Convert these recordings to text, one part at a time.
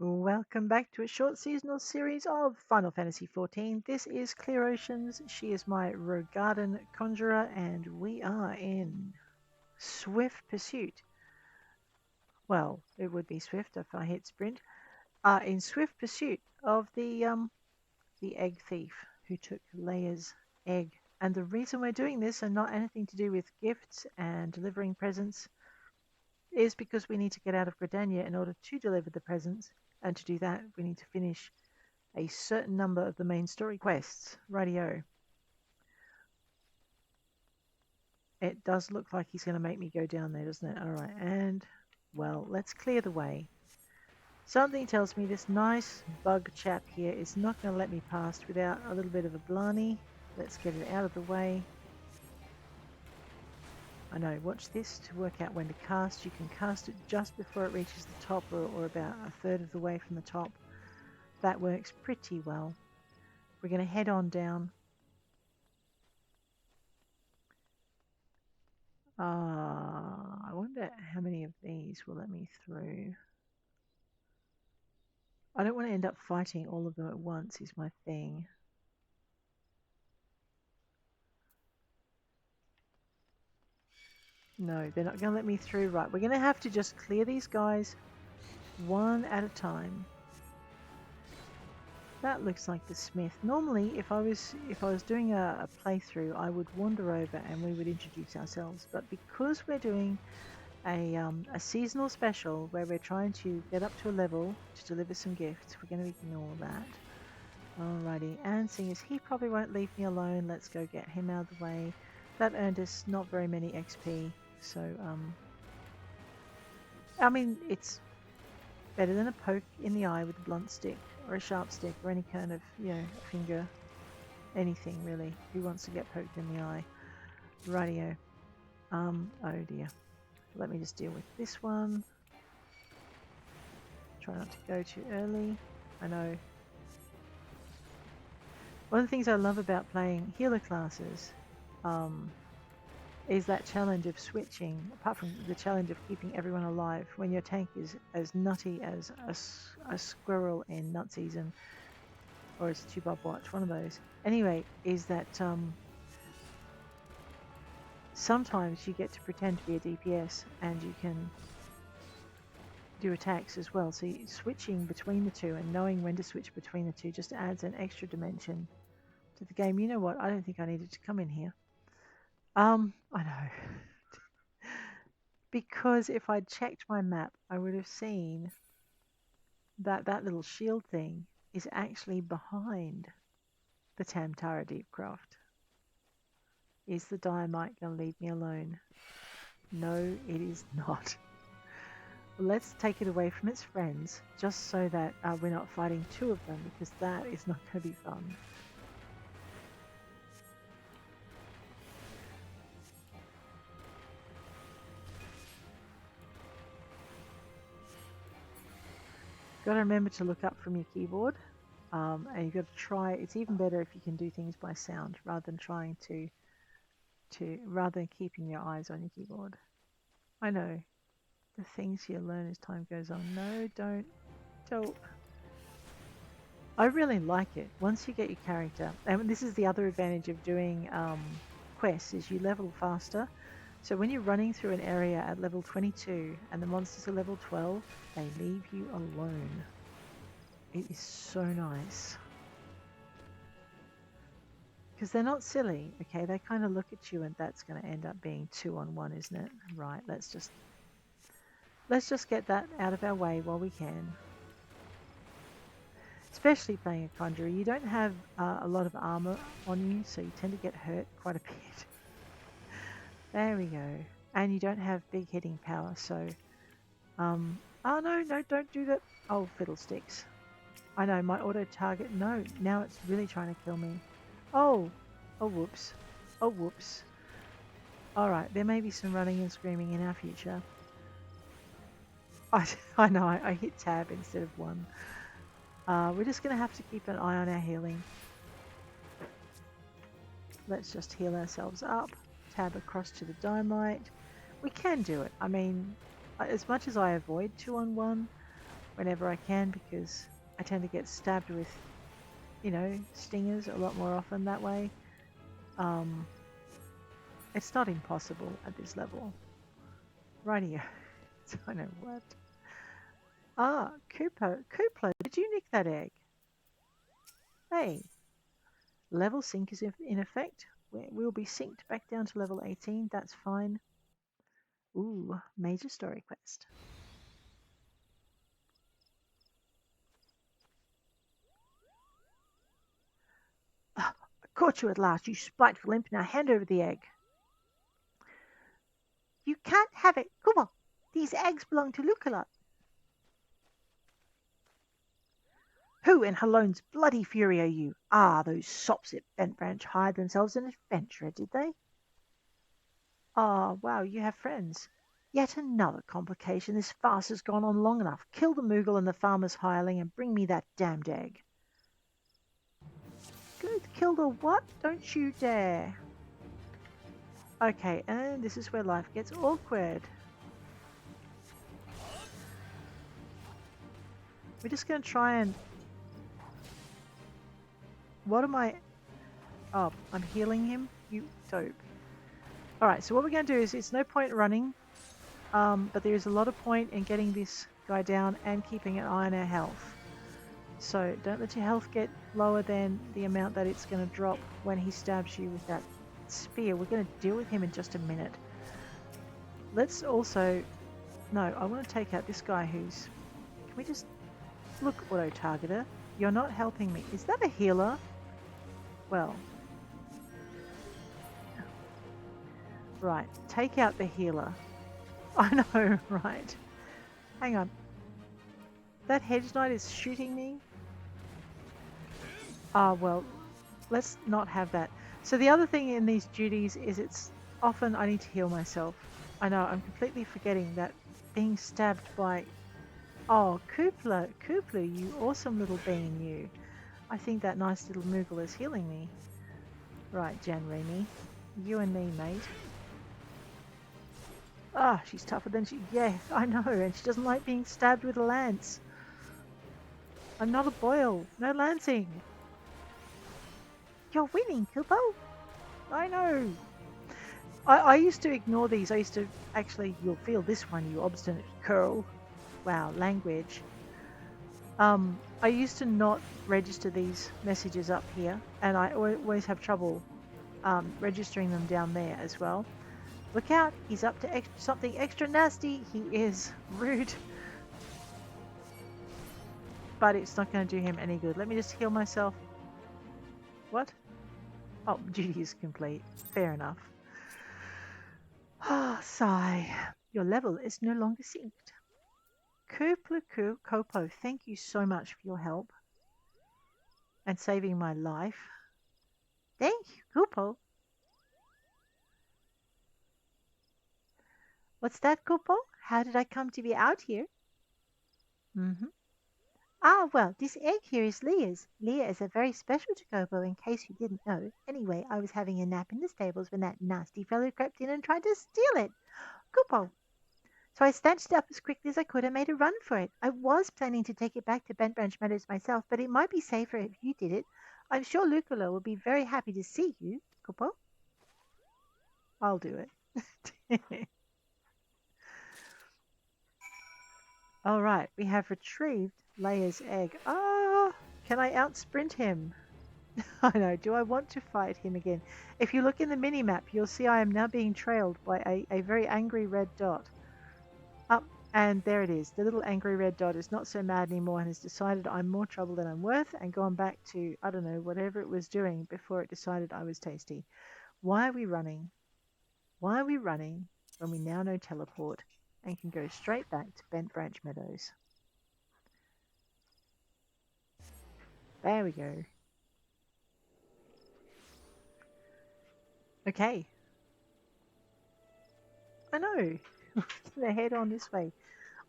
Welcome back to a short seasonal series of Final Fantasy XIV. This is Clear Oceans. She is my Rogarden Conjurer, and we are in swift pursuit. Well, it would be swift if I hit sprint. In swift pursuit of the egg thief who took Leia's egg. And the reason we're doing this, and not anything to do with gifts and delivering presents, is because we need to get out of Gridania in order to deliver the presents. And to do that, we need to finish a certain number of the main story quests. Rightio. It does look like he's going to make me go down there, doesn't it? Alright, and, well, let's clear the way. Something tells me this nice bug chap here is not going to let me past without a little bit of a blarney. Let's get it out of the way. I know, watch this to work out when to cast. You can cast it just before it reaches the top or about a third of the way from the top. That works pretty well. We're going to head on down. I wonder how many of these will let me through. I don't want to end up fighting all of them at once is my thing. No, they're not going to let me through. Right, we're going to have to just clear these guys one at a time. That looks like the smith. Normally, if I was doing a playthrough, I would wander over and we would introduce ourselves. But because we're doing a seasonal special where we're trying to get up to a level to deliver some gifts, we're going to ignore that. Alrighty, and seeing as he probably won't leave me alone, let's go get him out of the way. That earned us not very many XP, so I mean, it's better than a poke in the eye with a blunt stick or a sharp stick or any kind of, a finger, anything really. Who wants to get poked in the eye? Rightio. Oh dear. Let me just deal with this one. Try not to go too early. I know. One of the things I love about playing healer classes is that challenge of switching, apart from the challenge of keeping everyone alive when your tank is as nutty as a squirrel in Nut Season, or it's Two Bob Watch, one of those. Anyway, is that sometimes you get to pretend to be a DPS and you can do attacks as well. So switching between the two and knowing when to switch between the two just adds an extra dimension to the game. You know what? I don't think I needed to come in here. I know. Because if I'd checked my map, I would have seen that that little shield thing is actually behind the Tamtara Deepcroft. Is the Diamite going to leave me alone? No, it is not. Let's take it away from its friends, just so that we're not fighting two of them, because that is not going to be fun. Got to remember to look up from your keyboard, and you've got to try. It's even better if you can do things by sound rather than trying rather than keeping your eyes on your keyboard. I know the things you learn as time goes on. No, don't. I really like it. Once you get your character, and this is the other advantage of doing quests, is you level faster. So when you're running through an area at level 22 and the monsters are level 12, they leave you alone. It is so nice. Because they're not silly, okay? They kind of look at you and that's going to end up being 2-on-1, isn't it? Right, let's just get that out of our way while we can. Especially playing a Conjurer, you don't have a lot of armor on you, so you tend to get hurt quite a bit. There we go. And you don't have big hitting power, so... oh no, don't do that. Oh, fiddlesticks. I know, my auto-target... No, now it's really trying to kill me. Oh! Oh, whoops. Oh, whoops. Alright, there may be some running and screaming in our future. I know, I hit tab instead of 1. We're just going to have to keep an eye on our healing. Let's just heal ourselves up. Tab across to the Diamite. We can do it. I mean, as much as I avoid 2-on-1, whenever I can because I tend to get stabbed with, stingers a lot more often that way. It's not impossible at this level. Right here. I know what. Ah, Kuplo, did you nick that egg? Hey, level sync is in effect. We'll be synced back down to level 18. That's fine. Ooh, major story quest. Ah, I caught you at last, you spiteful imp. Now hand over the egg. You can't have it. Come on. These eggs belong to Lucula. Who in Halone's bloody fury are you? Ah, those sops at Bentbranch hired themselves an adventurer, did they? Ah, wow, you have friends. Yet another complication. This farce has gone on long enough. Kill the Moogle and the farmer's hireling and bring me that damned egg. Good, kill the what? Don't you dare. Okay, and this is where life gets awkward. We're just going to try and... What am I... Oh, I'm healing him? You dope. Alright, so what we're going to do is, it's no point running, but there is a lot of point in getting this guy down and keeping an eye on our health. So don't let your health get lower than the amount that it's going to drop when he stabs you with that spear. We're going to deal with him in just a minute. Let's also... No, I want to take out this guy who's... Can we just... Look, auto-targeter. You're not helping me. Is that a healer? Well... Right, take out the healer. I know, right. Hang on. That hedge knight is shooting me? Ah, well, let's not have that. So the other thing in these duties is it's often I need to heal myself. I know, I'm completely forgetting that being stabbed by... Oh, Kuplu, you awesome little bean, you. I think that nice little Moogle is healing me. Right, Jan Remy. You and me, mate. Ah, she's tougher than she... Yeah, I know, and she doesn't like being stabbed with a lance. I'm not a boil. No lancing. You're winning, Kupo. I know. I used to ignore these. I used to... Actually, you'll feel this one, you obstinate curl. Wow, language. I used to not register these messages up here, and I always have trouble registering them down there as well. Look out, he's up to something extra nasty. He is rude. But it's not going to do him any good. Let me just heal myself. What? Oh, duty is complete. Fair enough. Ah, sigh. Your level is no longer synced. Kopo, thank you so much for your help. And saving my life. Thank you, Kopo. What's that, Kopo? How did I come to be out here? Ah, well, this egg here is Leia's. Leia is a very special to Kopo, in case you didn't know. Anyway, I was having a nap in the stables when that nasty fellow crept in and tried to steal it. Kopo. So I snatched it up as quickly as I could and made a run for it. I was planning to take it back to Bentbranch Meadows myself, but it might be safer if you did it. I'm sure Lucolo will be very happy to see you, Kopo. I'll do it. All right, we have retrieved Leia's egg. Ah, can I outsprint him? I know, do I want to fight him again? If you look in the mini-map, you'll see I am now being trailed by a very angry red dot. Up, and there it is. The little angry red dot is not so mad anymore and has decided I'm more trouble than I'm worth and gone back to, I don't know, whatever it was doing before it decided I was tasty. Why are we running? Why are we running when we now know teleport and can go straight back to Bentbranch Meadows? There we go. Okay. I know. Gonna head on this way.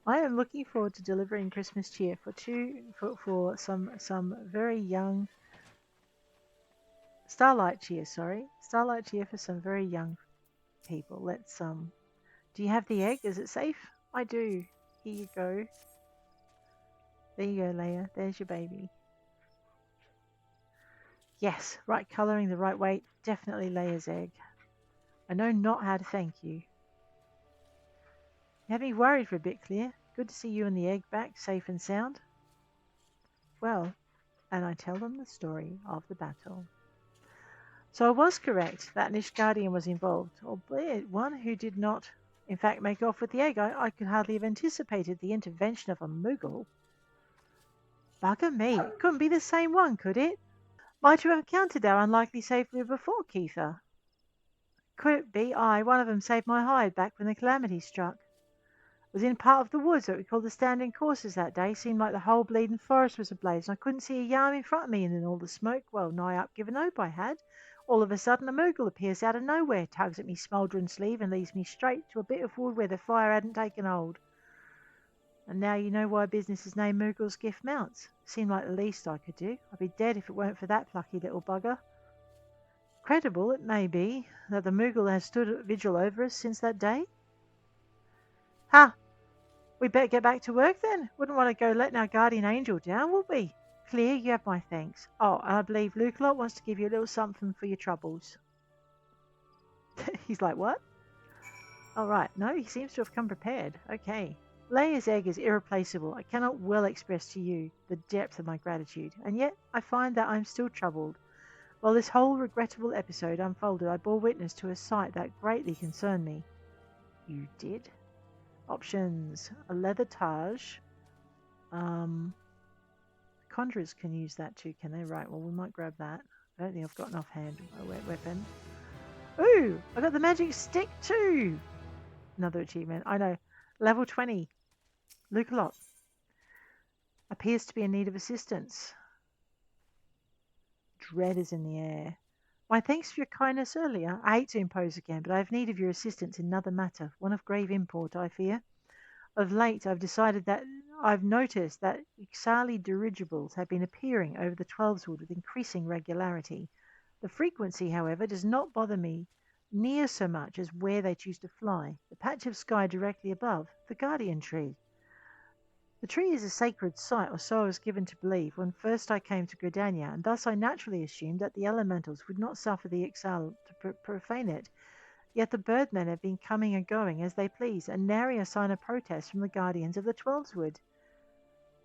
I am looking forward to delivering Christmas cheer for some very young Starlight cheer. Sorry, Starlight cheer for some very young people. Let's Do you have the egg? Is it safe? I do. Here you go. There you go, Leia. There's your baby. Yes, right colouring, the right weight. Definitely Leia's egg. I know not how to thank you. You had me worried for a bit, Clea. Good to see you and the egg back, safe and sound. Well, and I tell them the story of the battle. So I was correct that an Ishgardian was involved, albeit one who did not, in fact, make off with the egg. I could hardly have anticipated the intervention of a Moogle. Bugger me, it couldn't be the same one, could it? Might you have encountered our unlikely safely before, Keitha? Could it be I, one of them, saved my hide back when the calamity struck? Was in part of the woods that we called the standing courses that day. Seemed like the whole bleeding forest was ablaze, and I couldn't see a yarn in front of me, and in all the smoke, well, nigh up given hope I had. All of a sudden, a Moogle appears out of nowhere, tugs at me smouldering sleeve, and leads me straight to a bit of wood where the fire hadn't taken hold. And now you know why business is named Moogle's Gift Mounts. Seemed like the least I could do. I'd be dead if it weren't for that plucky little bugger. Credible, it may be, that the Moogle has stood at vigil over us since that day. Ha! We'd better get back to work then. Wouldn't want to go letting our guardian angel down, would we? Clear, you have my thanks. Oh, and I believe Lukelot wants to give you a little something for your troubles. He's like, what? All right. No, he seems to have come prepared. Okay. Leia's egg is irreplaceable. I cannot well express to you the depth of my gratitude, and yet I find that I am still troubled. While this whole regrettable episode unfolded, I bore witness to a sight that greatly concerned me. You did? Options. A leather Taj. Conjurers can use that too, can they? Right, well, we might grab that. I don't think I've got an offhand weapon. Ooh, I got the magic stick too! Another achievement. I know. Level 20. Lukelot. Appears to be in need of assistance. Dread is in the air. My thanks for your kindness earlier. I hate to impose again, but I have need of your assistance in another matter, one of grave import, I fear. Of late, I've noticed that Ixali dirigibles have been appearing over the Twelveswood with increasing regularity. The frequency, however, does not bother me near so much as where they choose to fly, the patch of sky directly above, the Guardian Tree. The tree is a sacred site, or so I was given to believe when first I came to Gridania, and thus I naturally assumed that the elementals would not suffer the Ixal to profane it. Yet the birdmen have been coming and going as they please, and nary a sign of protest from the guardians of the Twelveswood.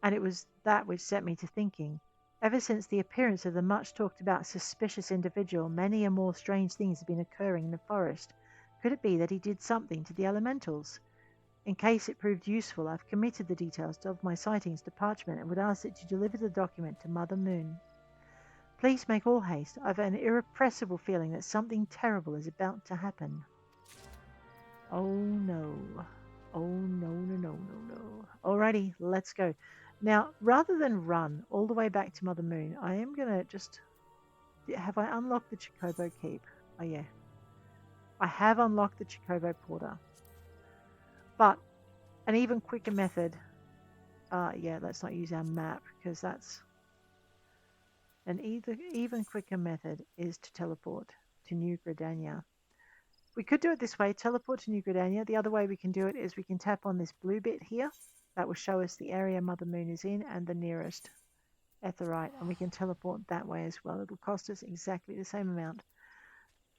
And it was that which set me to thinking. Ever since the appearance of the much-talked-about suspicious individual, many and more strange things have been occurring in the forest. Could it be that he did something to the elementals? In case it proved useful, I've committed the details of my sightings to parchment and would ask that you deliver the document to Mother Moon. Please make all haste. I've an irrepressible feeling that something terrible is about to happen. Oh no. Oh no, no, no, no, no. Alrighty, let's go. Now, rather than run all the way back to Mother Moon, I am going to just... Have I unlocked the Chocobo Keep? Oh yeah. I have unlocked the Chocobo Porter. But an even quicker method... yeah, let's not use our map, because that's... An even quicker method is to teleport to New Gridania. We could do it this way, teleport to New Gridania. The other way we can do it is we can tap on this blue bit here. That will show us the area Mother Moon is in and the nearest Etherite, and we can teleport that way as well. It'll cost us exactly the same amount.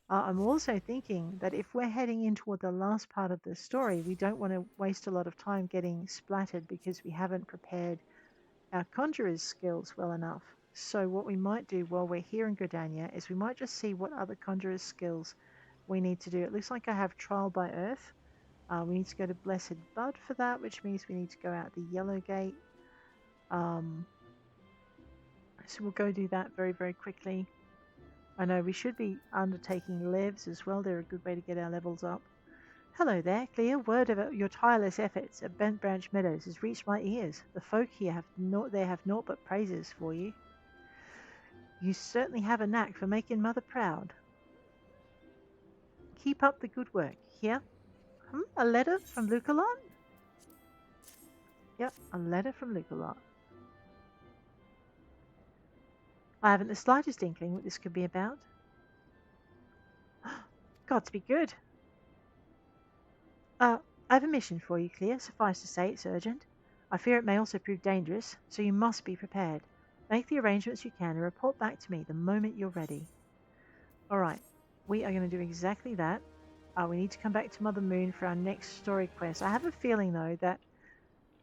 I'm also thinking that if we're heading in toward the last part of the story, we don't want to waste a lot of time getting splattered because we haven't prepared our Conjurer's skills well enough. So what we might do while we're here in Gridania is we might just see what other Conjurer's skills we need to do. It looks like I have Trial by Earth. We need to go to Blessed Bud for that, which means we need to go out the Yellow Gate. So we'll go do that very, very quickly. I know we should be undertaking levs as well. They're a good way to get our levels up. Hello there, Clea. Word of your tireless efforts at Bentbranch Meadows has reached my ears. The folk here have naught but praises for you. You certainly have a knack for making Mother proud. Keep up the good work. Here? A letter from Lukelot? Yep, a letter from Lukelot. I haven't the slightest inkling what this could be about. Got to be good. I have a mission for you, Clea. Suffice to say, it's urgent. I fear it may also prove dangerous, so you must be prepared. Make the arrangements you can and report back to me the moment you're ready. Alright, we are going to do exactly that. We need to come back to Mother Moon for our next story quest. I have a feeling, though, that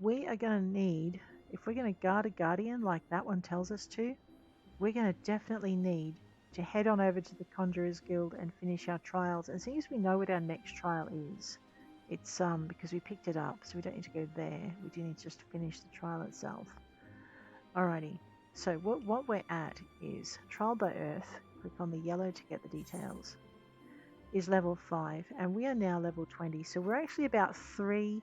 we are going to need, if we're going to guard a guardian like that one tells us to, we're going to definitely need to head on over to the Conjurer's Guild and finish our trials. And seeing as we know what our next trial is, it's because we picked it up, so we don't need to go there. We do need to just finish the trial itself. Alrighty, so what we're at is Trial by Earth. Click on the yellow to get the details. Is level 5, and we are now level 20, so we're actually about 4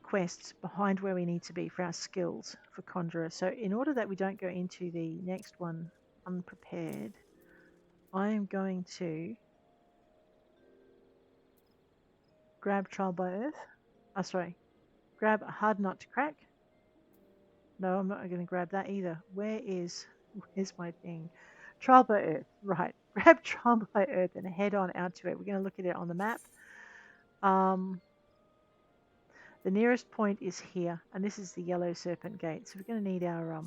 quests behind where we need to be for our skills for Conjurer. So in order that we don't go into the next one unprepared, I am going to grab Trial by Earth. Grab a Hard Nut to Crack. No, I'm not going to grab that either. Where's my thing? Trial by Earth. Right. Grab Trial by Earth and head on out to it. We're going to look at it on the map. The nearest point is here, and this is the Yellow Serpent Gate. So we're going to need our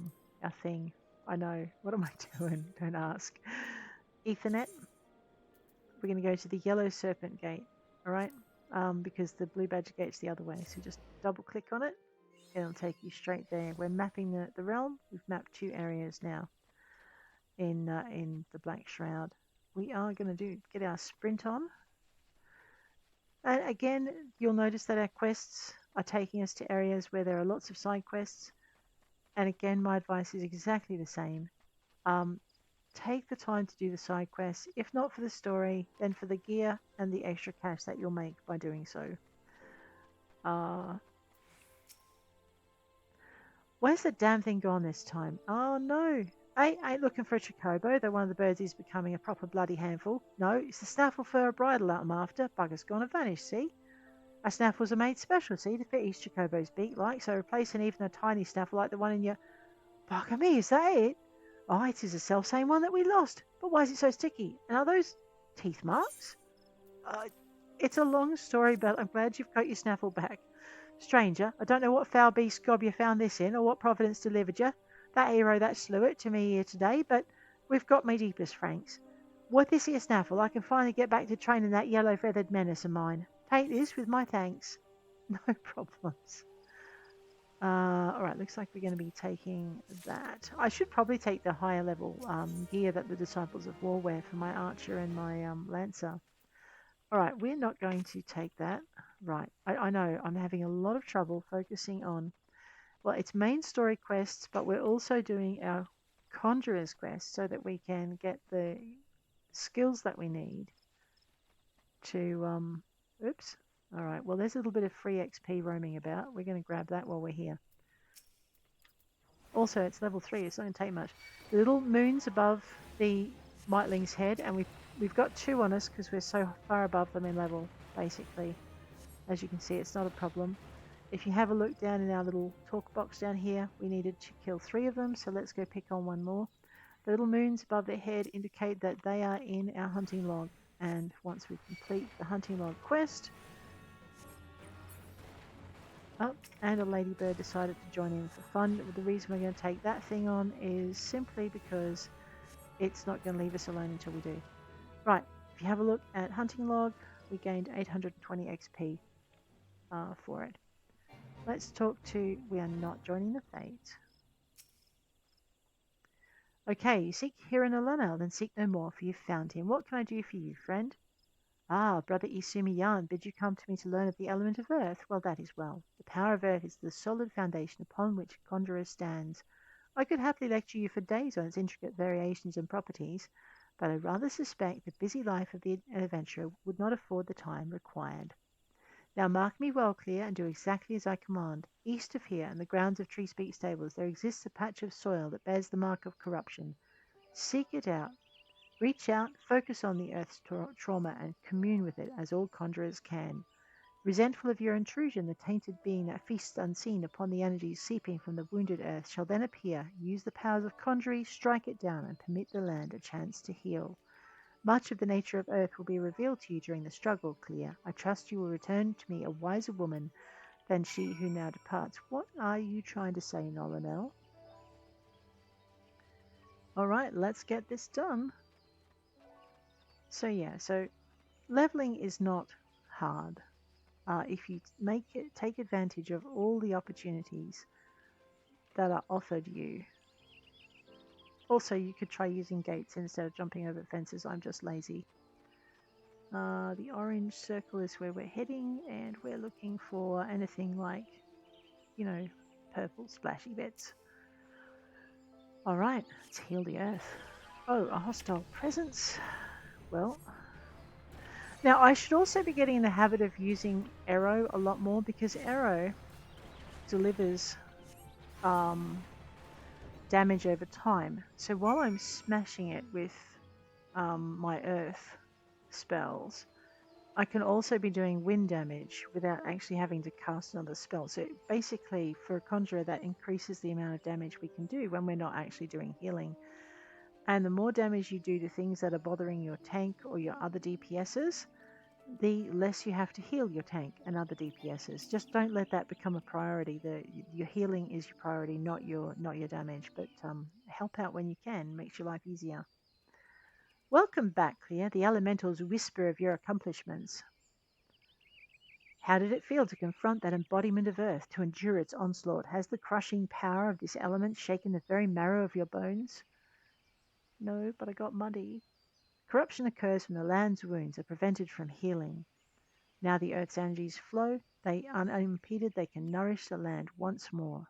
thing. I know. What am I doing? Don't ask. Ethernet. We're going to go to the Yellow Serpent Gate. All right. Because the Blue Badger Gate's the other way. So just double click on it. It'll take you straight there. We're mapping the realm. We've mapped 2 areas now in the Black Shroud. We are going to get our sprint on. And again, you'll notice that our quests are taking us to areas where there are lots of side quests. And again, my advice is exactly the same. Take the time to do the side quests. If not for the story, then for the gear and the extra cash that you'll make by doing so. Where's the damn thing gone this time? Oh no, I ain't looking for a chocobo, though one of the birds is becoming a proper bloody handful. No, it's the snaffle for a bridle that I'm after. Bugger's gone and vanished, see? Our snaffles are made special, see, to fit each chocobo's beak like, so replacing even a tiny snaffle like the one in your... Bugger me, is that it? Oh, it is the self-same one that we lost. But why is it so sticky? And are those teeth marks? It's a long story, but I'm glad you've got your snaffle back. Stranger, I don't know what foul beast gob you found this in, or what providence delivered you, that hero that slew it, to me here today, but we've got my deepest thanks. With this here snaffle, I can finally get back to training that yellow-feathered menace of mine. Take this with my thanks. No problems. Alright, looks like we're going to be taking that. I should probably take the higher level gear that the Disciples of War wear for my archer and my lancer. Alright, we're not going to take that. Right, I know, I'm having a lot of trouble focusing on... Well, it's main story quests, but we're also doing our Conjurer's quest so that we can get the skills that we need to... Oops. Alright, well, there's a little bit of free XP roaming about. We're going to grab that while we're here. Also, it's level 3. It's not going to take much. The little moons above the Miteling's head, and we've got 2 on us because we're so far above them in level, basically. As you can see, it's not a problem. If you have a look down in our little talk box down here, we needed to kill 3 of them, so let's go pick on 1 more. The little moons above their head indicate that they are in our hunting log, and once we complete the hunting log quest... Oh, and a ladybird decided to join in for fun. The reason we're going to take that thing on is simply because it's not going to leave us alone until we do. Right, if you have a look at hunting log, we gained 820 XP for it. Let's talk to... We are not joining the fate. Okay, you seek Hiran Alana, then seek no more, for you've found him. What can I do for you, friend? Ah, brother Isumi Yan, bid you come to me to learn of the element of earth? Well, that is well. The power of earth is the solid foundation upon which Conjurer stands. I could happily lecture you for days on its intricate variations and properties, but I rather suspect the busy life of the adventurer would not afford the time required. Now mark me well, Clear, and do exactly as I command. East of here, in the grounds of Treespeak Stables, there exists a patch of soil that bears the mark of corruption. Seek it out. Reach out, focus on the earth's trauma, and commune with it as all conjurers can. Resentful of your intrusion, the tainted being that feasts unseen upon the energies seeping from the wounded earth shall then appear, use the powers of conjury, strike it down, and permit the land a chance to heal. Much of the nature of Earth will be revealed to you during the struggle, Clea. I trust you will return to me a wiser woman than she who now departs. What are you trying to say, Nolanel? All right, let's get this done. So yeah, so leveling is not hard. If you take advantage of all the opportunities that are offered you. Also, you could try using gates instead of jumping over fences. I'm just lazy. The orange circle is where we're heading, and we're looking for anything like, you know, purple splashy bits. All right, let's heal the earth. Oh, a hostile presence. Well, now I should also be getting in the habit of using arrow a lot more, because arrow delivers damage over time. So while I'm smashing it with my earth spells, I can also be doing wind damage without actually having to cast another spell. So basically, for a conjurer, that increases the amount of damage we can do when we're not actually doing healing. And the more damage you do to things that are bothering your tank or your other DPSs, the less you have to heal your tank and other DPSs. Just don't let that become a priority. Your healing is your priority, not your damage. But help out when you can. Makes your life easier. Welcome back, Clea. The elementals whisper of your accomplishments. How did it feel to confront that embodiment of Earth, to endure its onslaught? Has the crushing power of this element shaken the very marrow of your bones? No, but I got muddy. Corruption occurs when the land's wounds are prevented from healing. Now the Earth's energies flow, unimpeded, they can nourish the land once more.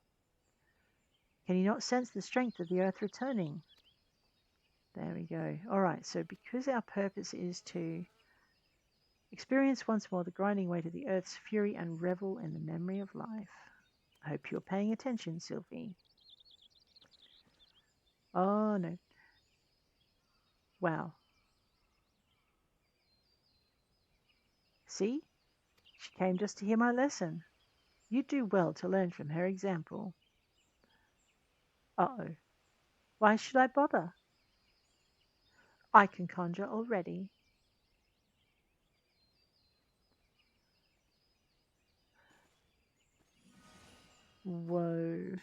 Can you not sense the strength of the Earth returning? There we go. All right, so because our purpose is to experience once more the grinding weight of the Earth's fury and revel in the memory of life. I hope you're paying attention, Sylphie. Oh, no. Wow. See? She came just to hear my lesson. You'd do well to learn from her example. Uh-oh. Why should I bother? I can conjure already. Whoa.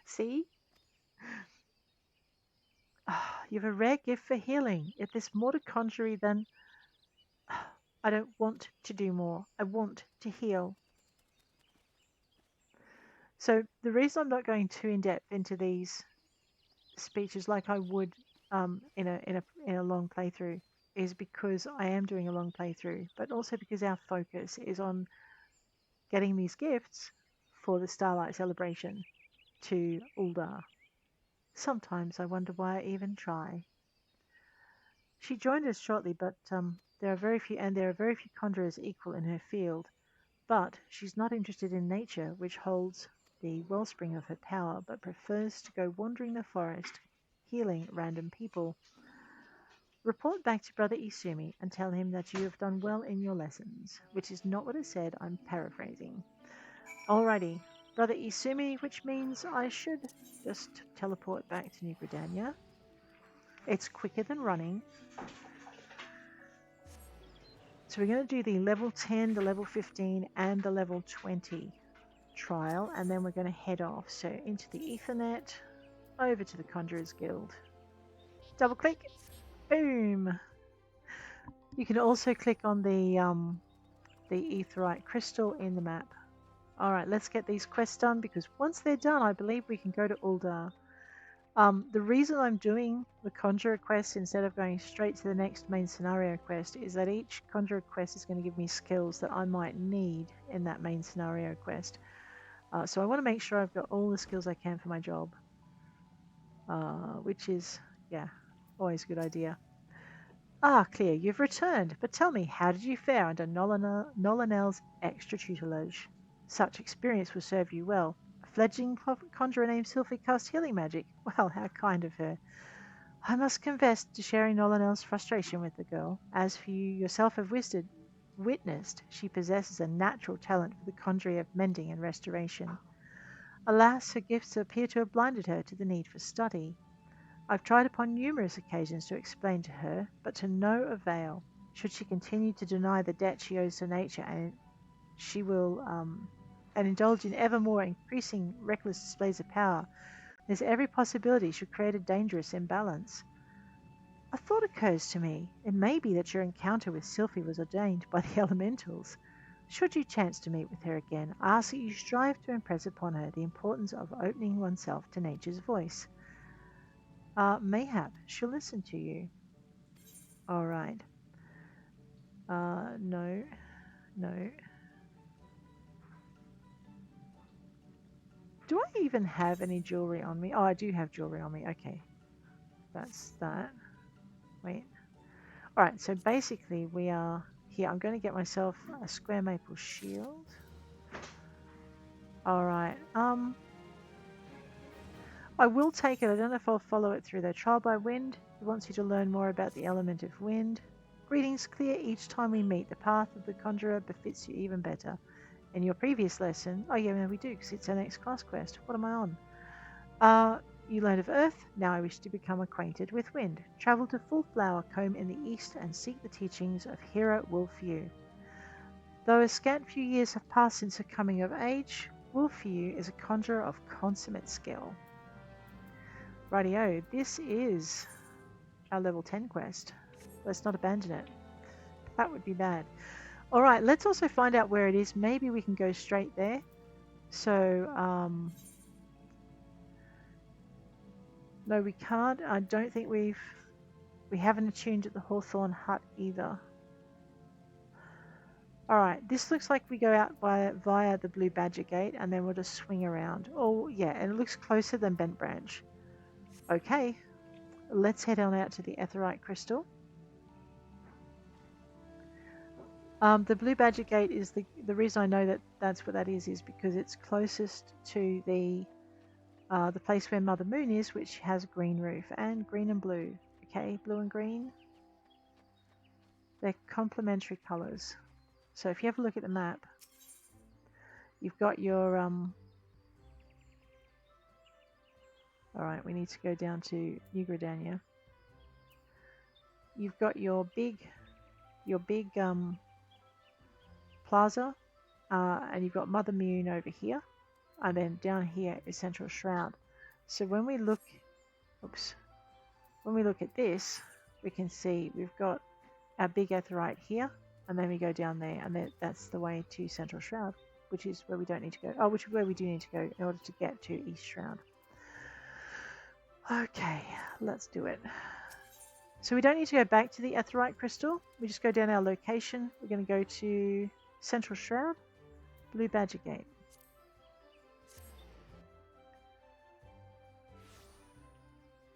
See? Oh, you have a rare gift for healing. If there's more to conjurer, then I don't want to do more. I want to heal. So the reason I'm not going too in depth into these speeches like I would in a long playthrough is because I am doing a long playthrough, but also because our focus is on getting these gifts for the Starlight celebration to Uldar. Sometimes I wonder why I even try. She joined us shortly, but there are very few conjurers equal in her field. But she's not interested in nature, which holds the wellspring of her power, but prefers to go wandering the forest, healing random people. Report back to Brother Isumi and tell him that you have done well in your lessons, which is not what it said, I'm paraphrasing. Alrighty, Brother Isumi, which means I should just teleport back to New Gridania. It's quicker than running. So we're going to do the level 10, the level 15, and the level 20 trial, and then we're going to head off. So into the Ethernet, over to the Conjurer's Guild. Double click, boom. You can also click on the Aetheryte crystal in the map. All right, let's get these quests done, because once they're done, I believe we can go to Uldar. The reason I'm doing the Conjurer quest instead of going straight to the next main scenario quest is that each Conjurer quest is going to give me skills that I might need in that main scenario quest. So I want to make sure I've got all the skills I can for my job, which is, yeah, always a good idea. Ah, Clea, you've returned, but tell me, how did you fare under Nolanel's extra tutelage? Such experience will serve you well. A fledgling conjurer named Sylphie cast healing magic. Well, how kind of her. I must confess to sharing Nolanel's frustration with the girl. As for you yourself have witnessed, she possesses a natural talent for the conjuring of mending and restoration. Alas, her gifts appear to have blinded her to the need for study. I've tried upon numerous occasions to explain to her, but to no avail. Should she continue to deny the debt she owes to nature, and she will and indulge in ever more increasing reckless displays of power, there's every possibility she'll create a dangerous imbalance. A thought occurs to me. It may be that your encounter with Sylphie was ordained by the elementals. Should you chance to meet with her again, ask that you strive to impress upon her the importance of opening oneself to nature's voice. Mayhap she'll listen to you. Alright. No. No. Do I even have any jewelry on me? Oh, I do have jewelry on me. Okay. That's that. Wait. Alright, so basically we are here. I'm going to get myself a square maple shield. Alright. I will take it. I don't know if I'll follow it through. Though. Trial by wind. It wants you to learn more about the element of wind. Greetings clear each time we meet. The path of the Conjurer befits you even better. In your previous lesson, oh yeah, no, we do, because it's our next class quest. What am I on? You learned of Earth. Now I wish to become acquainted with wind. Travel to Full Flower Combe in the east and seek the teachings of Hera Wolfew. Though a scant few years have passed since her coming of age, Wolfew is a conjurer of consummate skill. Rightio, this is our level 10 quest. Let's not abandon it. That would be bad. Alright, let's also find out where it is. Maybe we can go straight there. So, no, we can't. I don't think we haven't attuned at the Hawthorn Hut either. Alright, this looks like we go out via the Blue Badger Gate and then we'll just swing around. Oh, yeah, and it looks closer than Bentbranch. Okay, let's head on out to the Aetheryte Crystal. The Blue Badger Gate is the reason I know that's what that is because it's closest to the place where Mother Moon is, which has a green roof and green and blue. Okay, blue and green. They're complementary colours. So if you have a look at the map, you've got your Alright, we need to go down to New Gridania. You've got your big plaza, and you've got Mother Moon over here, and then down here is Central Shroud. So when we look at this, we can see we've got our big Aetheryte here, and then we go down there, and that's the way to Central Shroud, which is where we don't need to go. Oh, which is where we do need to go in order to get to East Shroud. Okay, let's do it. So we don't need to go back to the Aetheryte Crystal. We just go down our location. We're going to go to Central Shroud, Blue Badger Gate.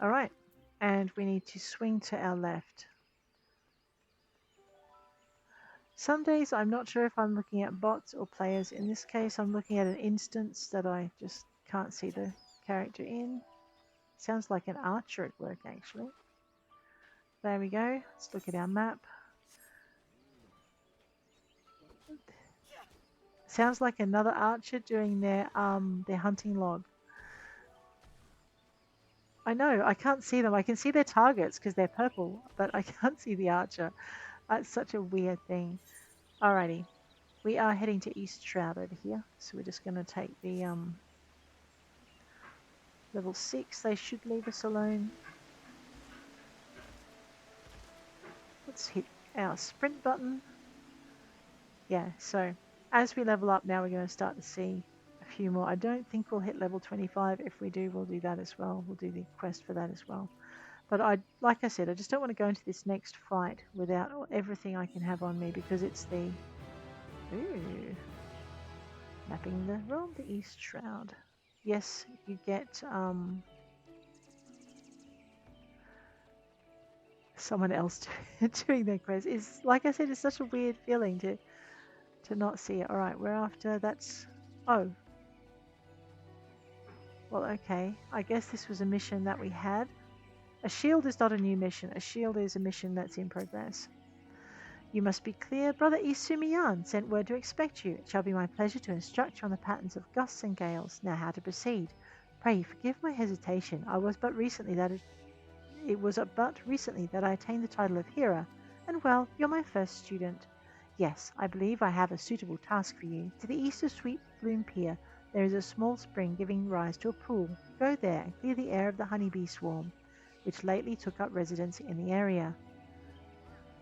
Alright, and we need to swing to our left. Some days I'm not sure if I'm looking at bots or players. In this case, I'm looking at an instance that I just can't see the character in. Sounds like an archer at work, actually. There we go. Let's look at our map. Sounds like another archer doing their hunting log. I know, I can't see them. I can see their targets because they're purple, but I can't see the archer. That's such a weird thing. Alrighty. We are heading to East Shroud over here, so we're just going to take the level 6. They should leave us alone. Let's hit our sprint button. Yeah, so as we level up now, we're going to start to see a few more. I don't think we'll hit level 25. If we do, we'll do that as well. We'll do the quest for that as well. But like I said, I just don't want to go into this next fight without everything I can have on me because it's the... Ooh. Mapping around the East Shroud. Yes, you get someone else doing their quest. It's like I said, it's such a weird feeling to not see it. Alright, we're after that's well, okay. I guess this was a mission that we had. A shield is not a new mission. A shield is a mission that's in progress. You must be clear. Brother Isumiyan sent word to expect you. It shall be my pleasure to instruct you on the patterns of gusts and gales. Now how to proceed. Pray forgive my hesitation. It was but recently that I attained the title of Hera, and well, you're my first student. Yes, I believe I have a suitable task for you. To the east of Sweet Bloom Pier, there is a small spring giving rise to a pool. Go there and clear the air of the honeybee swarm, which lately took up residence in the area.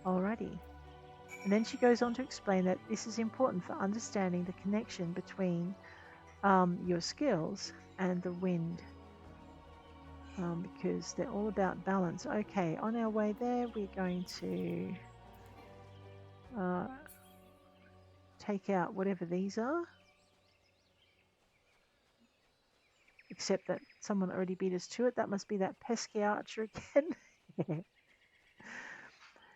Alrighty. And then she goes on to explain that this is important for understanding the connection between your skills and the wind. Because they're all about balance. Okay, on our way there, we're going to take out whatever these are. Except that someone already beat us to it. That must be that pesky archer again. Yeah.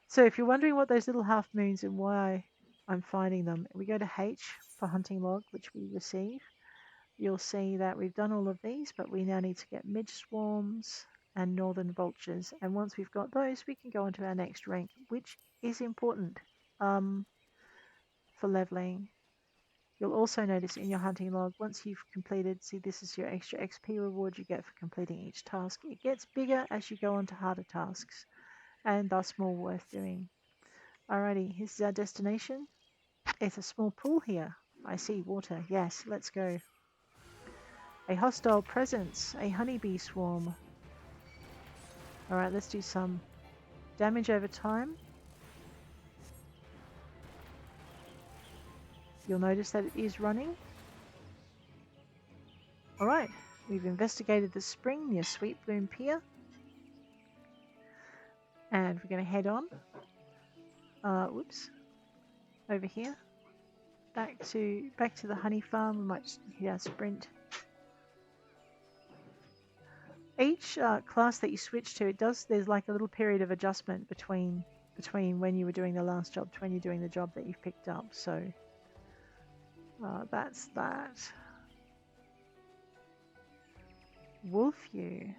So if you're wondering what those little half moons and why I'm finding them, we go to H for hunting log, which we receive. You'll see that we've done all of these, but we now need to get midge swarms and northern vultures. And once we've got those, we can go on to our next rank, which is important for leveling. You'll also notice in your hunting log, once you've completed, see this is your extra XP reward you get for completing each task. It gets bigger as you go on to harder tasks, and thus more worth doing. Alrighty, this is our destination. It's a small pool here. I see water. Yes, let's go. A hostile presence. A honeybee swarm. Alright, let's do some damage over time. You'll notice that it is running. Alright, we've investigated the spring near Sweet Bloom Pier. And we're going to head on. Over here. Back to the honey farm. We might just hit our sprint. Each class that you switch to, there's like a little period of adjustment between when you were doing the last job to when you're doing the job that you've picked up. So that's that. Wolfew.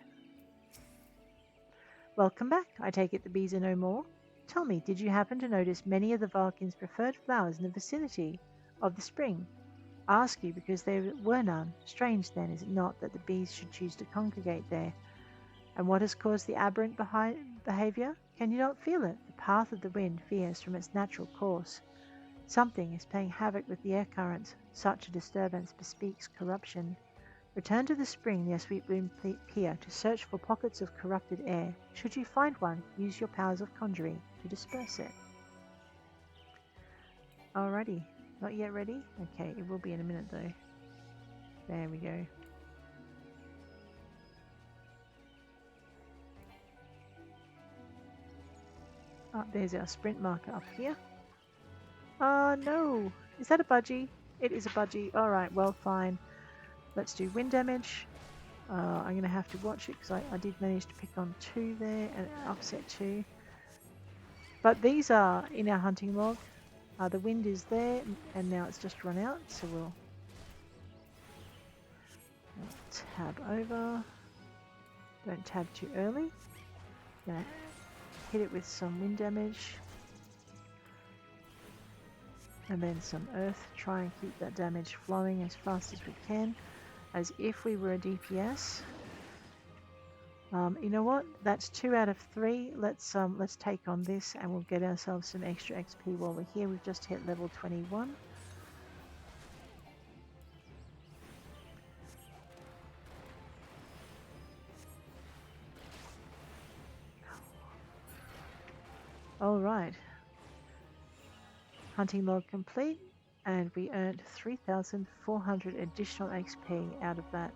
Welcome back. I take it the bees are no more. Tell me, did you happen to notice many of the Valkin's preferred flowers in the vicinity of the spring? Ask you because there were none. Strange then, is it not, that the bees should choose to congregate there? And what has caused the aberrant behaviour? Can you not feel it? The path of the wind veers from its natural course. Something is playing havoc with the air currents. Such a disturbance bespeaks corruption. Return to the spring near Sweet Bloom Pier to search for pockets of corrupted air. Should you find one, use your powers of conjuring to disperse it. Alrighty. Not yet ready? Okay, it will be in a minute though. There we go. Oh, there's our sprint marker up here. No! Is that a budgie? It is a budgie. Alright, well, fine. Let's do wind damage. I'm going to have to watch it because I did manage to pick on 2 there and upset 2. But these are in our hunting log. The wind is there and now it's just run out, so we'll tab over. Don't tab too early. Gonna hit it with some wind damage. And then some earth. Try and keep that damage flowing as fast as we can, as if we were a DPS. You know what? That's 2 out of 3. Let's take on this and we'll get ourselves some extra XP while we're here. We've just hit level 21. Alright. Hunting log complete, and we earned 3,400 additional XP out of that.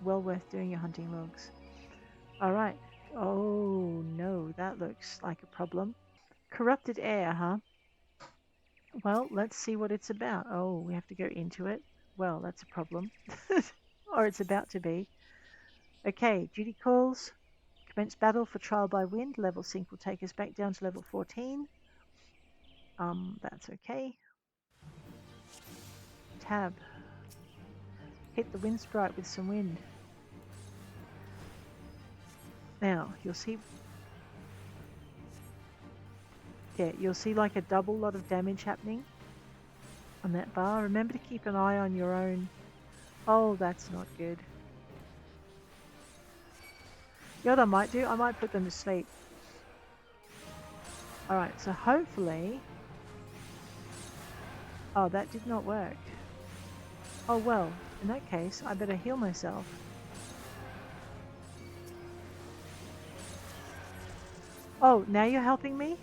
Well worth doing your hunting logs. Alright. Oh no, that looks like a problem. Corrupted air, huh? Well, let's see what it's about. Oh, we have to go into it. Well, that's a problem. Or it's about to be. Okay, duty calls. Commence battle for trial by wind. Level sync will take us back down to level 14. That's okay. Tab. Hit the wind sprite with some wind. Now, you'll see Yeah, you'll see like a double lot of damage happening on that bar. Remember to keep an eye on your own. Oh, that's not good. You know what I might do? I might put them to sleep. Alright, so hopefully... Oh, that did not work. Oh well, in that case, I better heal myself. Oh, now you're helping me?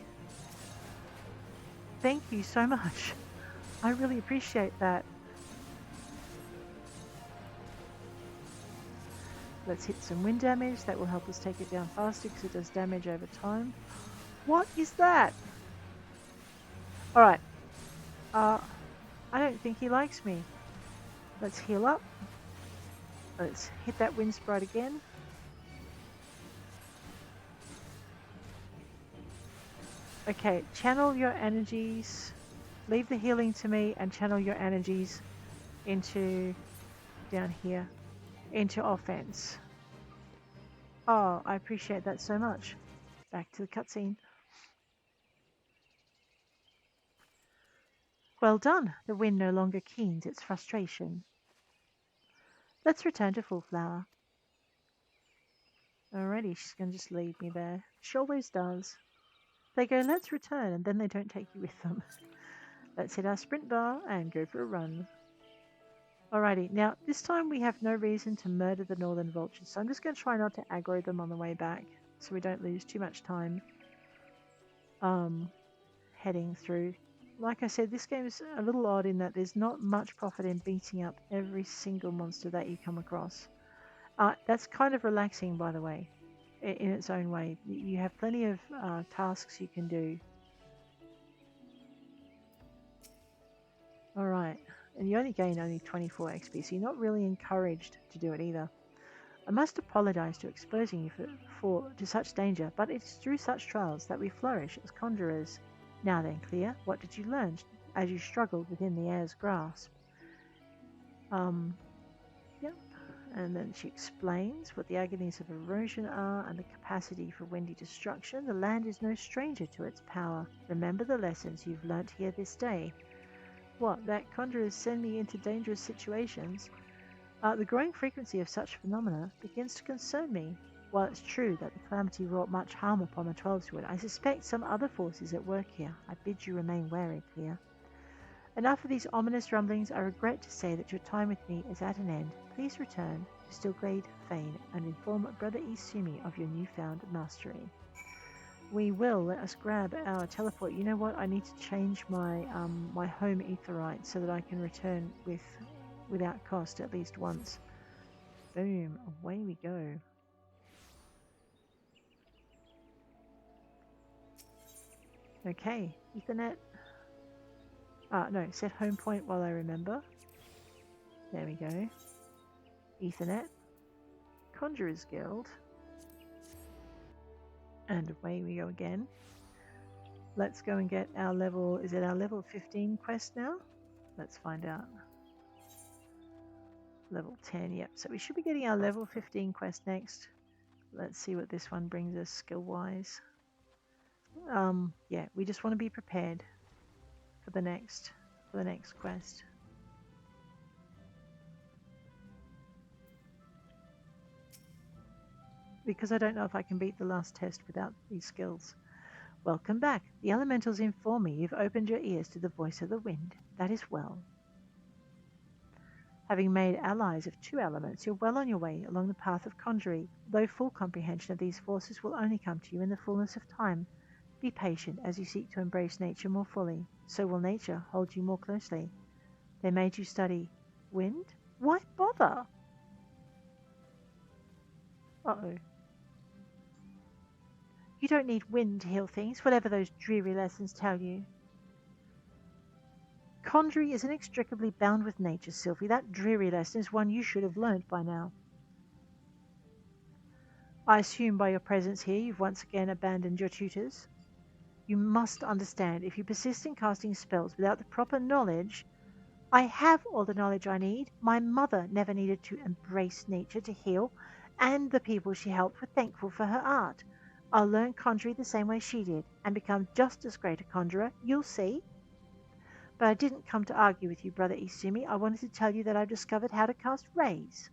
Thank you so much. I really appreciate that. Let's hit some wind damage. That will help us take it down faster because it does damage over time. What is that? Alright. I don't think he likes me. Let's heal up. Let's hit that wind sprite again. Okay, channel your energies. Leave the healing to me and channel your energies into down here, into offense. Oh, I appreciate that so much. Back to the cutscene. Well done. The wind no longer keens its frustration. Let's return to Full Flower. Alrighty, she's going to just leave me there. She always does. They go, let's return, and then they don't take you with them. Let's hit our sprint bar and go for a run. Alrighty, now this time we have no reason to murder the northern vultures, so I'm just going to try not to aggro them on the way back, so we don't lose too much time heading through. Like I said, this game is a little odd in that there's not much profit in beating up every single monster that you come across. That's kind of relaxing, by the way, in its own way. You have plenty of tasks you can do. Alright, and you only gain 24 XP, so you're not really encouraged to do it either. I must apologize to exposing you to such danger, but it's through such trials that we flourish as conjurers. Now then, Clea, what did you learn as you struggled within the air's grasp? Yep. And then she explains what the agonies of erosion are and the capacity for windy destruction. The land is no stranger to its power. Remember the lessons you've learnt here this day. What, that conjurers send me into dangerous situations? The growing frequency of such phenomena begins to concern me. While it's true that the calamity wrought much harm upon the Twelveswood, I suspect some other forces at work here. I bid you remain wary, Clea. Enough of these ominous rumblings. I regret to say that your time with me is at an end. Please return to Stillglade Fane and inform Brother Isumi of your newfound mastery. We will. Let us grab our teleport. You know what? I need to change my my home aetherite so that I can return without cost at least once. Boom, away we go. Okay, Ethernet. No, set home point while I remember. There we go. Ethernet. Conjurer's Guild. And away we go again. Let's go and get our level, is it our level 15 quest now? Let's find out. Level 10, yep. So we should be getting our level 15 quest next. Let's see what this one brings us skill-wise. Yeah, we just want to be prepared for the next quest. Because I don't know if I can beat the last test without these skills. Welcome back. The elementals inform me you've opened your ears to the voice of the wind. That is well. Having made allies of 2 elements, you're well on your way along the path of conjuring, though full comprehension of these forces will only come to you in the fullness of time. Be patient as you seek to embrace nature more fully. So will nature hold you more closely. They made you study wind? Why bother? Uh-oh. You don't need wind to heal things, whatever those dreary lessons tell you. Conjuring is inextricably bound with nature, Sylphie. That dreary lesson is one you should have learnt by now. I assume by your presence here you've once again abandoned your tutors. You must understand, if you persist in casting spells without the proper knowledge... I have all the knowledge I need. My mother never needed to embrace nature to heal, and the people she helped were thankful for her art. I'll learn conjuring the same way she did, and become just as great a conjurer. You'll see. But I didn't come to argue with you, Brother Izumi. I wanted to tell you that I've discovered how to cast rays.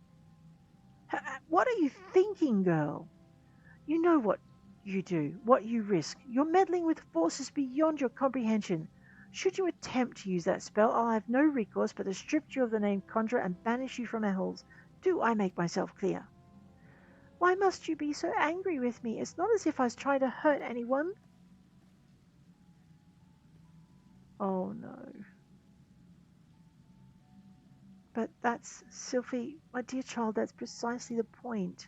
What are you thinking, girl? You know what you do, what you risk. You're meddling with forces beyond your comprehension. Should you attempt to use that spell, I'll have no recourse but to strip you of the name Conjurer and banish you from our halls. Do I make myself clear? Why must you be so angry with me? It's not as if I was trying to hurt anyone. Oh no. But that's, Sylphie, my dear child, that's precisely the point.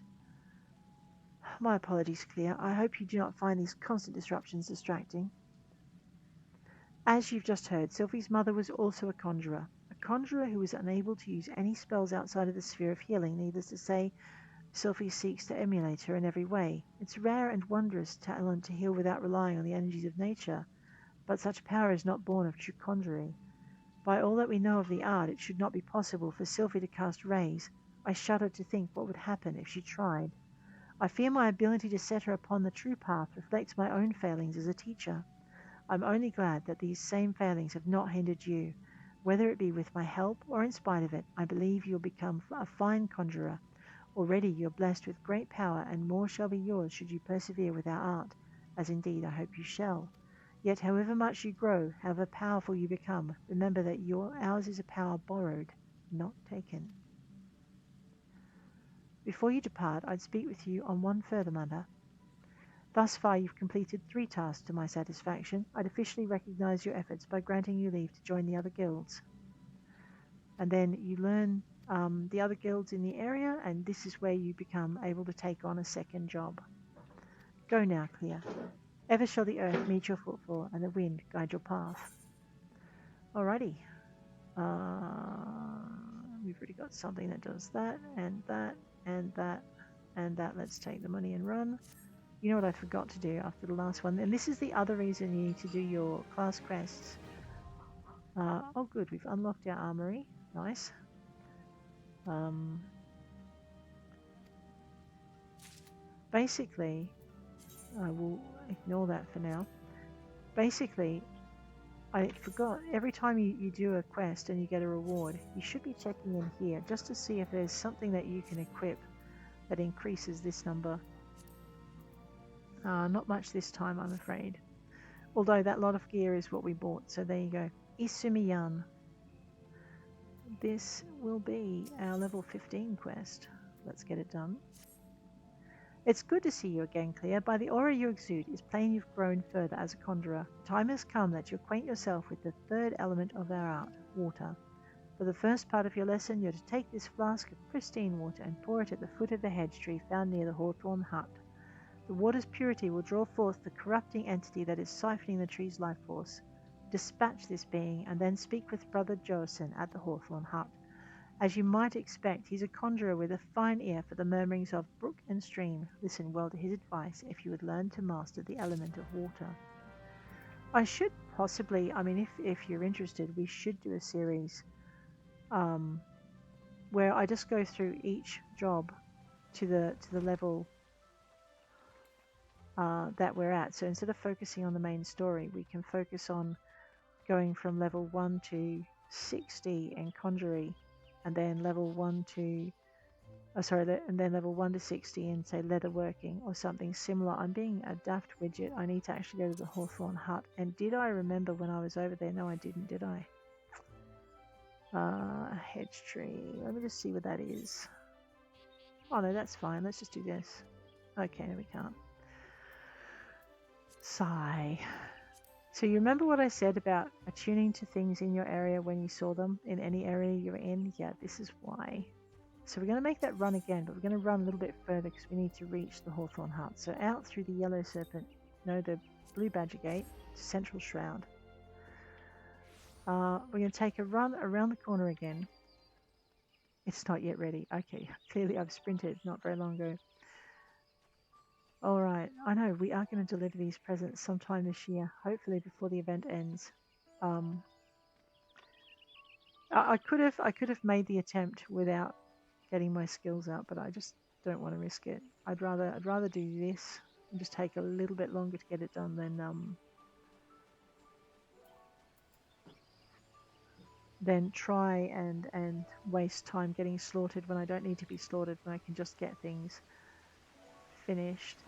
My apologies, Clea. I hope you do not find these constant disruptions distracting. As you've just heard, Sylphie's mother was also a conjurer who was unable to use any spells outside of the sphere of healing. Needless to say, Sylphie seeks to emulate her in every way. It's rare and wondrous talent to heal without relying on the energies of nature, but such power is not born of true conjuring. By all that we know of the art, it should not be possible for Sylphie to cast rays. I shudder to think what would happen if she tried. I fear my ability to set her upon the true path reflects my own failings as a teacher. I'm only glad that these same failings have not hindered you. Whether it be with my help or in spite of it, I believe you'll become a fine conjurer. Already you're blessed with great power, and more shall be yours should you persevere with our art, as indeed I hope you shall. Yet however much you grow, however powerful you become, remember that ours is a power borrowed, not taken. Before you depart, I'd speak with you on one further matter. Thus far you've completed 3 tasks to my satisfaction. I'd officially recognize your efforts by granting you leave to join the other guilds. And then you learn the other guilds in the area, and this is where you become able to take on a second job. Go now, Clea. Ever shall the earth meet your footfall, and the wind guide your path. Alrighty. We've already got something that does that, and that, and that, and that. Let's take the money and run. You know what I forgot to do after the last one, and this is the other reason you need to do your class quests. Oh good, we've unlocked our armory. Nice. Basically, I will ignore that for now. Basically, I forgot, every time you do a quest and you get a reward, you should be checking in here just to see if there's something that you can equip that increases this number. Not much this time, I'm afraid. Although that lot of gear is what we bought, so there you go. Isumiyan. This will be our level 15 quest. Let's get it done. It's good to see you again, Clea. By the aura you exude, it's plain you've grown further as a conjurer. The time has come that you acquaint yourself with the third element of our art, water. For the first part of your lesson, you're to take this flask of pristine water and pour it at the foot of the hedge tree found near the hawthorn hut. The water's purity will draw forth the corrupting entity that is siphoning the tree's life force. Dispatch this being, and then speak with Brother Josen at the hawthorn hut. As you might expect, he's a conjurer with a fine ear for the murmurings of brook and stream. Listen well to his advice if you would learn to master the element of water. I should possibly, if you're interested, we should do a series where I just go through each job to the level that we're at. So instead of focusing on the main story, we can focus on going from level 1 to 60 in Conjurer, and then level 1 to level 1 to 60 in, say, leatherworking or something similar. I'm being a daft widget. I need to actually go to the hawthorn hut. And did I remember when I was over there? No, I didn't, did I? Hedge tree. Let me just see what that is. Oh no, that's fine. Let's just do this. Okay, no, we can't. Sigh. So you remember what I said about attuning to things in your area when you saw them in any area you're in? Yeah, this is why. So we're going to make that run again, but we're going to run a little bit further because we need to reach the hawthorn hut. So out through the yellow serpent, the blue badger gate to Central Shroud. We're going to take a run around the corner again. It's not yet ready. Okay, clearly I've sprinted not very long ago. Alright, I know, we are going to deliver these presents sometime this year, hopefully before the event ends. I could have made the attempt without getting my skills out, but I just don't want to risk it. I'd rather do this and just take a little bit longer to get it done than try and waste time getting slaughtered when I don't need to be slaughtered, when I can just get things finished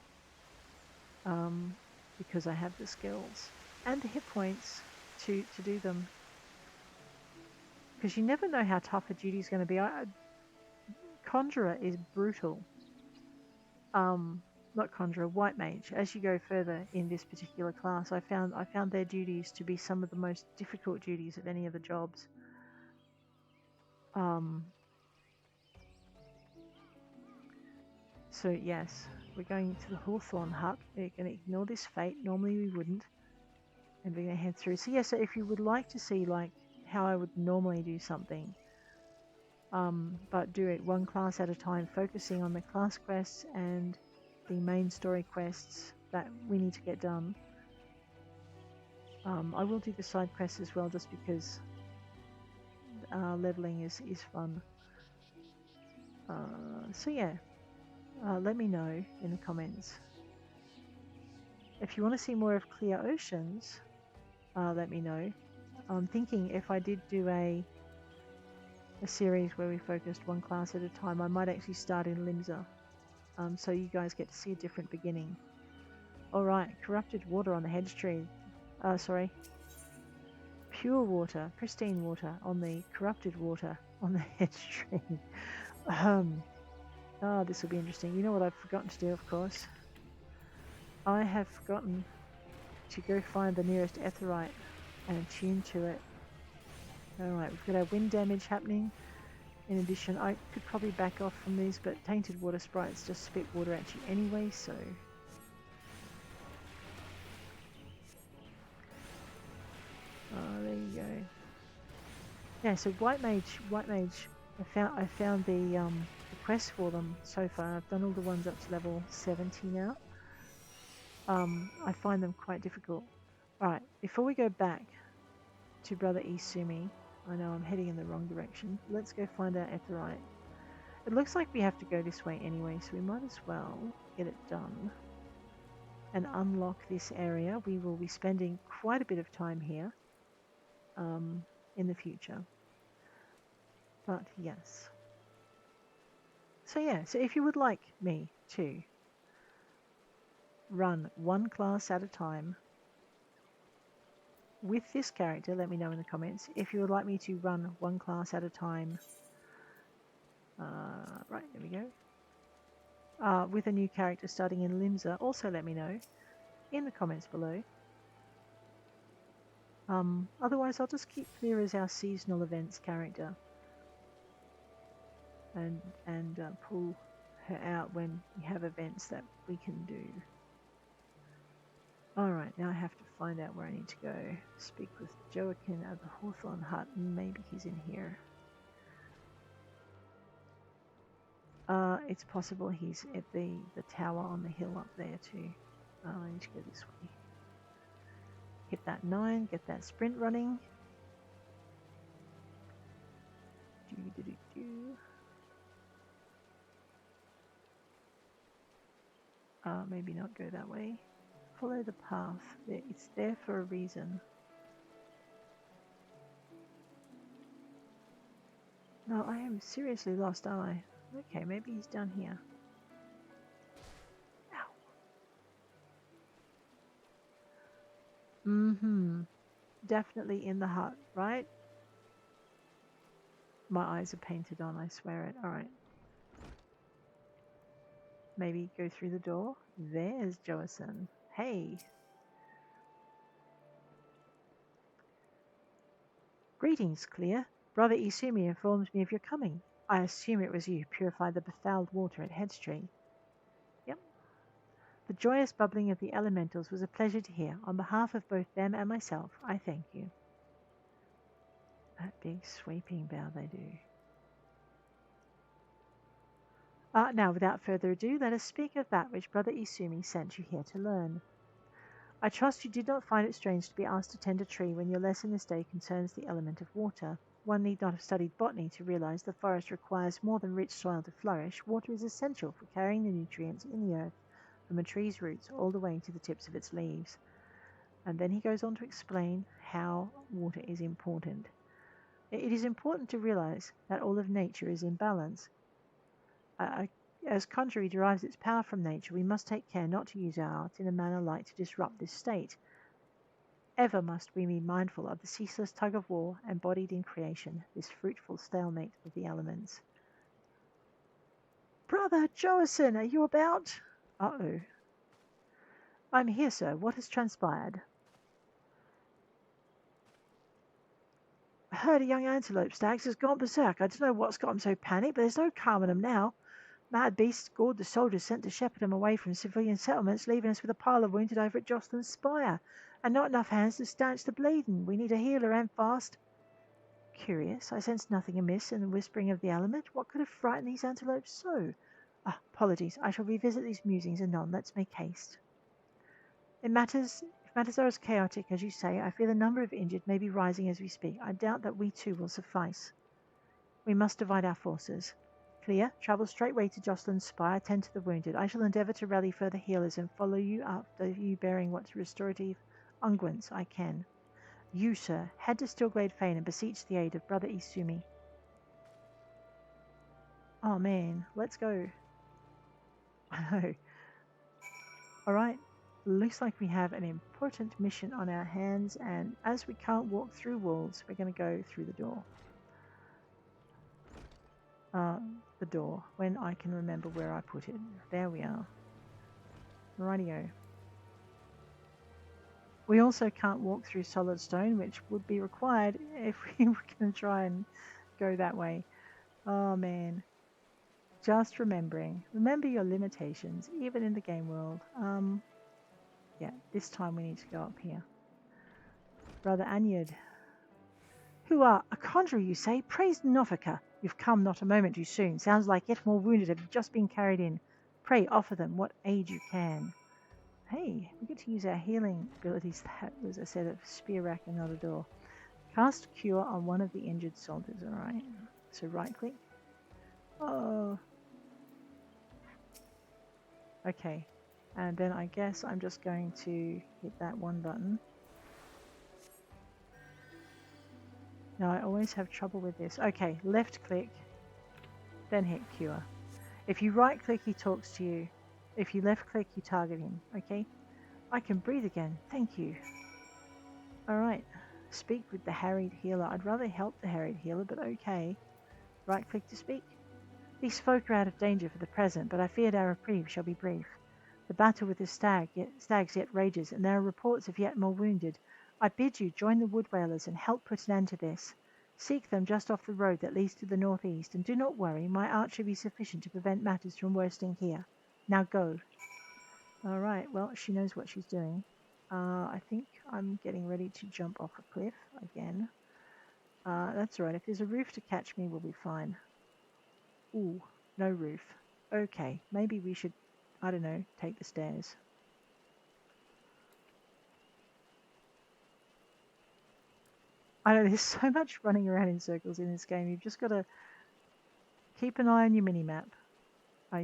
because I have the skills and the hit points to do them. Because you never know how tough a duty is going to be. Conjurer is brutal. Not Conjurer, White Mage. As you go further in this particular class, I found their duties to be some of the most difficult duties of any of the jobs. So yes, we're going to the Hawthorn Hut. We're going to ignore this fate. Normally we wouldn't, and we're going to head through. So yeah, so if you would like to see like how I would normally do something, but do it one class at a time, focusing on the class quests and the main story quests that we need to get done. I will do the side quests as well, just because leveling is fun. So yeah, let me know in the comments. If you want to see more of Clear Oceans, let me know. I'm thinking if I did do a series where we focused one class at a time, I might actually start in Limsa, so you guys get to see a different beginning. Alright, corrupted water on the hedge tree. Sorry. Pure water, pristine water on the corrupted water on the hedge tree. This will be interesting. You know what I've forgotten to do, of course? I have forgotten to go find the nearest Aetheryte and attune to it. Alright, we've got our wind damage happening. In addition, I could probably back off from these, but tainted water sprites just spit water at you anyway, so... there you go. Yeah, so White Mage, I found the quest for them so far. I've done all the ones up to level 70 now. I find them quite difficult. Alright, before we go back to Brother Isumi, I know I'm heading in the wrong direction. Let's go find our Aetheryte. It looks like we have to go this way anyway, so we might as well get it done and unlock this area. We will be spending quite a bit of time here in the future. But yes. So yeah, so if you would like me to run one class at a time with this character, let me know in the comments. If you would like me to run one class at a time, right, there we go, with a new character starting in Limsa, also let me know in the comments below. Otherwise I'll just keep Clear as our seasonal events character and pull her out when we have events that we can do. Alright, now I have to find out where I need to go. Speak with Joaquin at the Hawthorn Hut. Maybe he's in here. It's possible he's at the tower on the hill up there too. I need to go this way. Hit that 9, get that sprint running. Maybe not go that way. Follow the path. It's there for a reason. No, I am seriously lost, aren't I? Okay, maybe he's down here. Ow. Definitely in the hut, right? My eyes are painted on, I swear it. Alright. Maybe go through the door. There's Joaquin. Hey! Greetings, Clear. Brother Isumi informed me of your coming. I assume it was you who purified the befouled water at Headstree. Yep. The joyous bubbling of the elementals was a pleasure to hear. On behalf of both them and myself, I thank you. That big sweeping bow they do. Now, without further ado, let us speak of that which Brother Isumi sent you here to learn. I trust you did not find it strange to be asked to tend a tree when your lesson this day concerns the element of water. One need not have studied botany to realize the forest requires more than rich soil to flourish. Water is essential for carrying the nutrients in the earth from a tree's roots all the way to the tips of its leaves. And then he goes on to explain how water is important. It is important to realize that all of nature is in balance. As Conjurer derives its power from nature, we must take care not to use our art in a manner like to disrupt this state. Ever must we be mindful of the ceaseless tug of war embodied in creation, this fruitful stalemate of the elements. Brother Joacin, are you about? Uh-oh. I'm here, sir. What has transpired? I heard a young antelope stags has gone berserk. I don't know what's got him so panicked, but there's no calming him now. Mad beasts gored the soldiers sent to shepherd him away from civilian settlements, leaving us with a pile of wounded over at Jocelyn's Spire, and not enough hands to stanch the bleeding. We need a healer, and fast. Curious, I sensed nothing amiss in the whispering of the element. What could have frightened these antelopes so? Apologies. I shall revisit these musings anon. Let's make haste. If matters are as chaotic as you say, I fear the number of injured may be rising as we speak. I doubt that we too will suffice. We must divide our forces. Clear, travel straightway to Jocelyn's Spire, tend to the wounded. I shall endeavour to rally further healers and follow you after you bearing what restorative unguents I can. You, sir, head to Stillglade Fane and beseech the aid of Brother Isumi. Oh man, let's go. I know. Alright, looks like we have an important mission on our hands, and as we can't walk through walls, we're going to go through the door. When I can remember where I put it. There we are. Rightio. We also can't walk through solid stone, which would be required if we were going to try and go that way. Oh man. Just remembering. Remember your limitations, even in the game world. Yeah, this time we need to go up here. Brother Anyard. Who are a conjurer, you say? Praise Nofika. You've come not a moment too soon. Sounds like yet more wounded have just been carried in. Pray offer them what aid you can. Hey, we get to use our healing abilities. That was a set of spear rack and not a door. Cast cure on one of the injured soldiers. Alright. So right click. Oh. Okay. And then I guess I'm just going to hit that one button. Now I always have trouble with this. Okay, left click, then hit cure. If you right click, he talks to you. If you left click, you target him. Okay? I can breathe again. Thank you. Alright. Speak with the harried healer. I'd rather help the harried healer, but okay. Right click to speak. These folk are out of danger for the present, but I feared our reprieve shall be brief. The battle with the stags yet rages, and there are reports of yet more wounded. I bid you join the wood whalers and help put an end to this. Seek them just off the road that leads to the northeast, and do not worry, my art should be sufficient to prevent matters from worsening here. Now go. Alright, well, she knows what she's doing. I think I'm getting ready to jump off a cliff again. That's alright, if there's a roof to catch me, we'll be fine. Ooh, no roof. Okay, maybe we should, I don't know, take the stairs. I know there's so much running around in circles in this game. You've just got to keep an eye on your mini-map.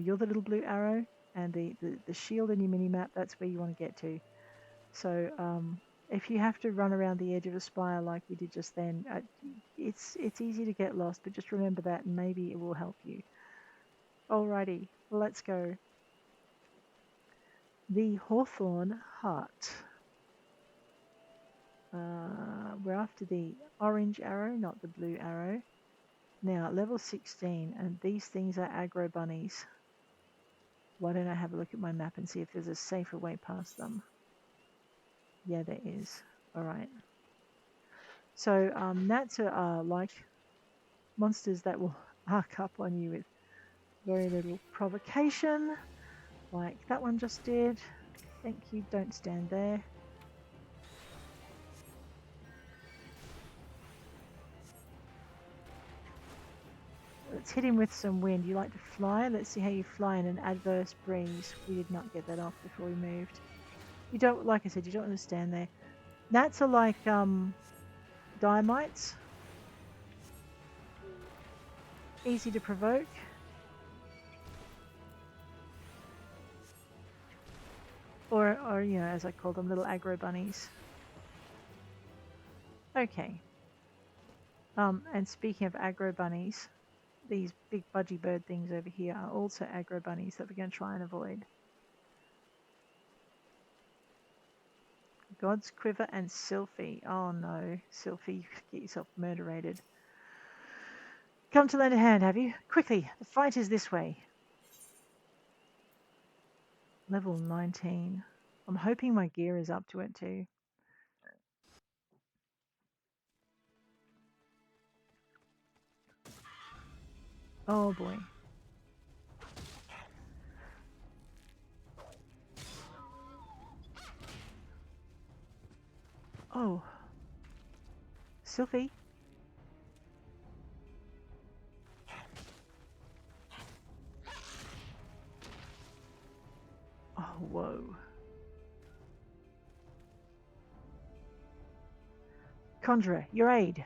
You're the little blue arrow, and the shield in your mini-map, that's where you want to get to. So if you have to run around the edge of a spire like we did just then, it's easy to get lost, but just remember that and maybe it will help you. Alrighty, let's go. The Hawthorn Heart. We're after the orange arrow, not the blue arrow. Now, level 16, and these things are aggro bunnies. Why don't I have a look at my map and see if there's a safer way past them? Yeah, there is. Alright. So, gnats are like monsters that will arc up on you with very little provocation. Like that one just did. Thank you, don't stand there. Let's hit him with some wind. You like to fly? Let's see how you fly in an adverse breeze. We did not get that off before we moved. You don't, like I said, you don't understand there. Gnats are like dynamites. Easy to provoke. Or you know, as I call them, little aggro bunnies. Okay. And speaking of aggro bunnies, these big budgie bird things over here are also aggro bunnies that we're going to try and avoid. God's Quiver and Sylphie. Oh no, Sylphie, get yourself murderated. Come to lend a hand, have you? Quickly, the fight is this way. Level 19. I'm hoping my gear is up to it too. Oh boy. Oh. Sylphie? Oh, whoa. Conjurer, your aid.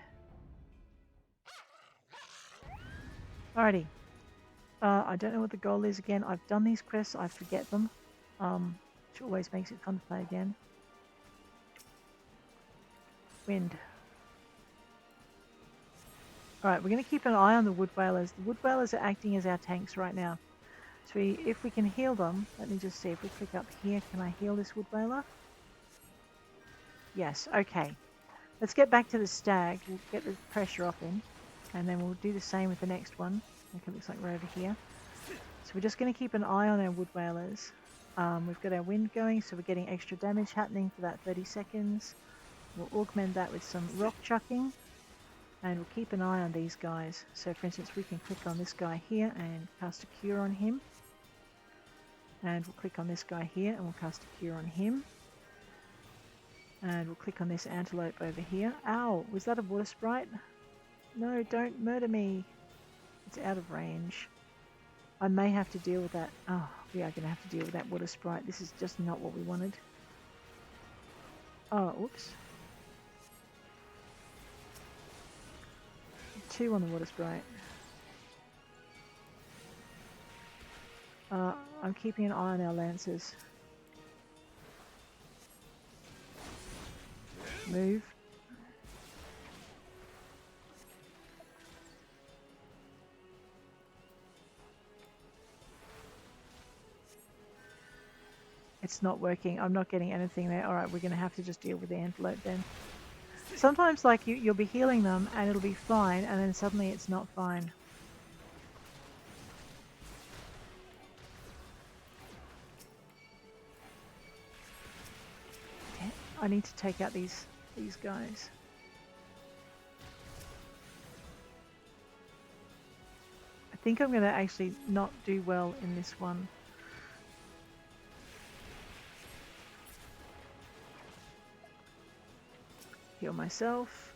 Alrighty. I don't know what the goal is again. I've done these quests, I forget them. Which always makes it fun to play again. Wind. Alright, we're going to keep an eye on the wood whalers. The wood whalers are acting as our tanks right now. So if we can heal them, let me just see if we click up here, can I heal this wood whaler? Yes, okay. Let's get back to the stag. We'll get the pressure off him. And then we'll do the same with the next one. Okay, looks like we're over here. So we're just going to keep an eye on our wood whalers. We've got our wind going, so we're getting extra damage happening for that 30 seconds. We'll augment that with some rock chucking. And we'll keep an eye on these guys. So for instance, we can click on this guy here and cast a cure on him. And we'll click on this guy here and we'll cast a cure on him. And we'll click on this antelope over here. Ow, was that a water sprite? No, don't murder me. It's out of range. I may have to deal with that. Oh, we are going to have to deal with that water sprite. This is just not what we wanted. Oh, oops. 2 on the water sprite. I'm keeping an eye on our lancers. Move. It's not working. I'm not getting anything there. Alright, we're going to have to just deal with the antelope then. Sometimes like you'll be healing them and it'll be fine and then suddenly it's not fine. I need to take out these guys. I think I'm going to actually not do well in this one. Heal myself.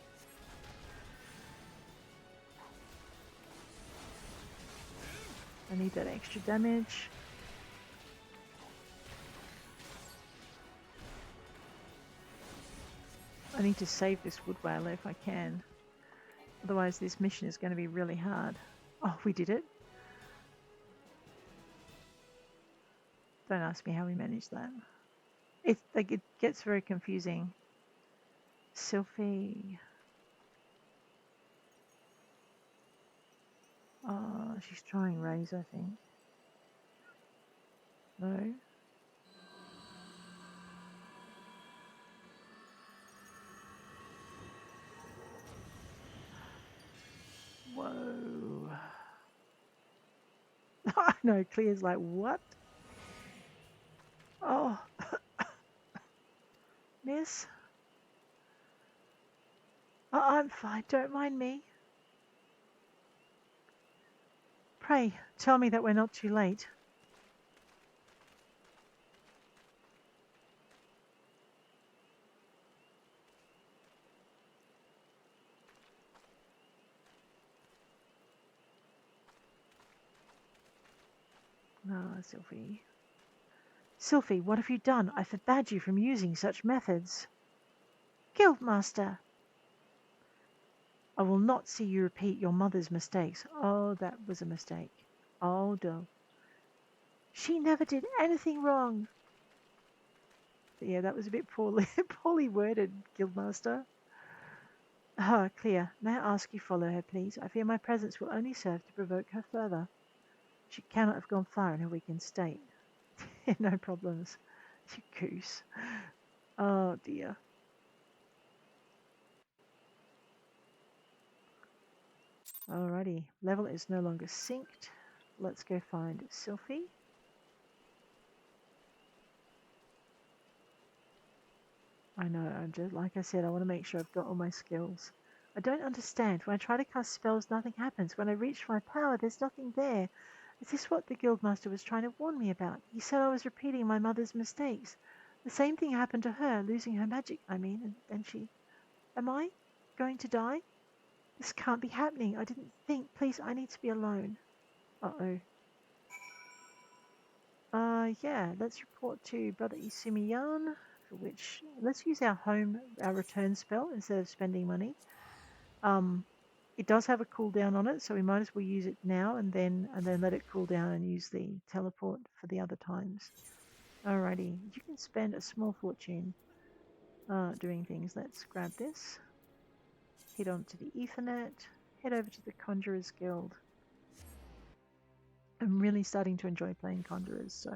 I need that extra damage. I need to save this wood whaler if I can. Otherwise this mission is going to be really hard. Oh, we did it. Don't ask me how we managed that. It's like it gets very confusing. Sylphie. She's trying raise, I think. No. Whoa. I know, Clear's like, what? Oh. Miss? Oh, I'm fine, don't mind me. Pray, tell me that we're not too late. Ah, Sylphie. Sylphie, what have you done? I forbade you from using such methods. Guildmaster! I will not see you repeat your mother's mistakes. Oh, that was a mistake. Oh, no. She never did anything wrong. Yeah, that was a bit poorly worded, Guildmaster. Ah, Clear, may I ask you follow her, please? I fear my presence will only serve to provoke her further. She cannot have gone far in her weakened state. No problems. You goose. Oh dear. Alrighty, level is no longer synced. Let's go find Sylphie. I know, I'm just, like I said, I want to make sure I've got all my skills. I don't understand. When I try to cast spells, nothing happens. When I reach for my power, there's nothing there. Is this what the Guildmaster was trying to warn me about? He said I was repeating my mother's mistakes. The same thing happened to her, losing her magic, I mean, and then she... Am I going to die? This can't be happening. I didn't think. Please, I need to be alone. Uh-oh. Yeah, let's report to Brother Isumiyan, for which let's use our return spell instead of spending money. It does have a cooldown on it, so we might as well use it now and then let it cool down and use the teleport for the other times. Alrighty, you can spend a small fortune doing things. Let's grab this, head on to the Ethernet, head over to the Conjurer's Guild. I'm really starting to enjoy playing Conjurers, so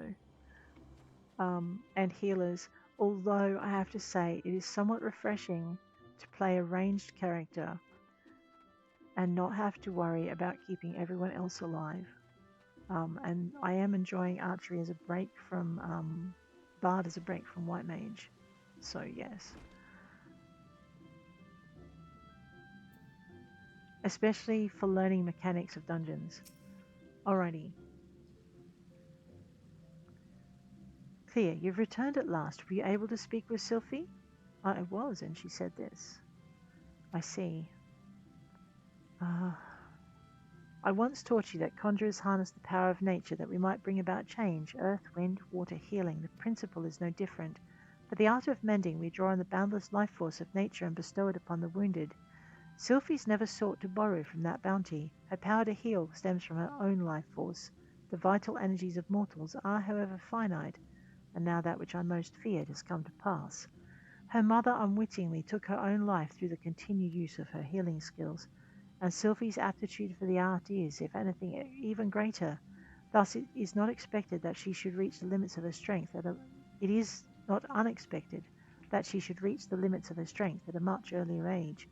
and healers, although I have to say it is somewhat refreshing to play a ranged character and not have to worry about keeping everyone else alive. And I am enjoying archery as a break from Bard as a break from White Mage. So yes. Especially for learning mechanics of dungeons. Alrighty. Clear, you've returned at last. Were you able to speak with Sylphie? I was, and she said this. I see. I once taught you that conjurers harness the power of nature that we might bring about change. Earth, wind, water, healing. The principle is no different. For the art of mending, we draw on the boundless life force of nature and bestow it upon the wounded. Sylphie's never sought to borrow from that bounty. Her power to heal stems from her own life force. The vital energies of mortals are, however, finite, and now that which I most feared has come to pass. Her mother unwittingly took her own life through the continued use of her healing skills, and Sylphie's aptitude for the art is, if anything, even greater. Thus it is not expected that she should reach the limits of her strength it is not unexpected that she should reach the limits of her strength at a much earlier age.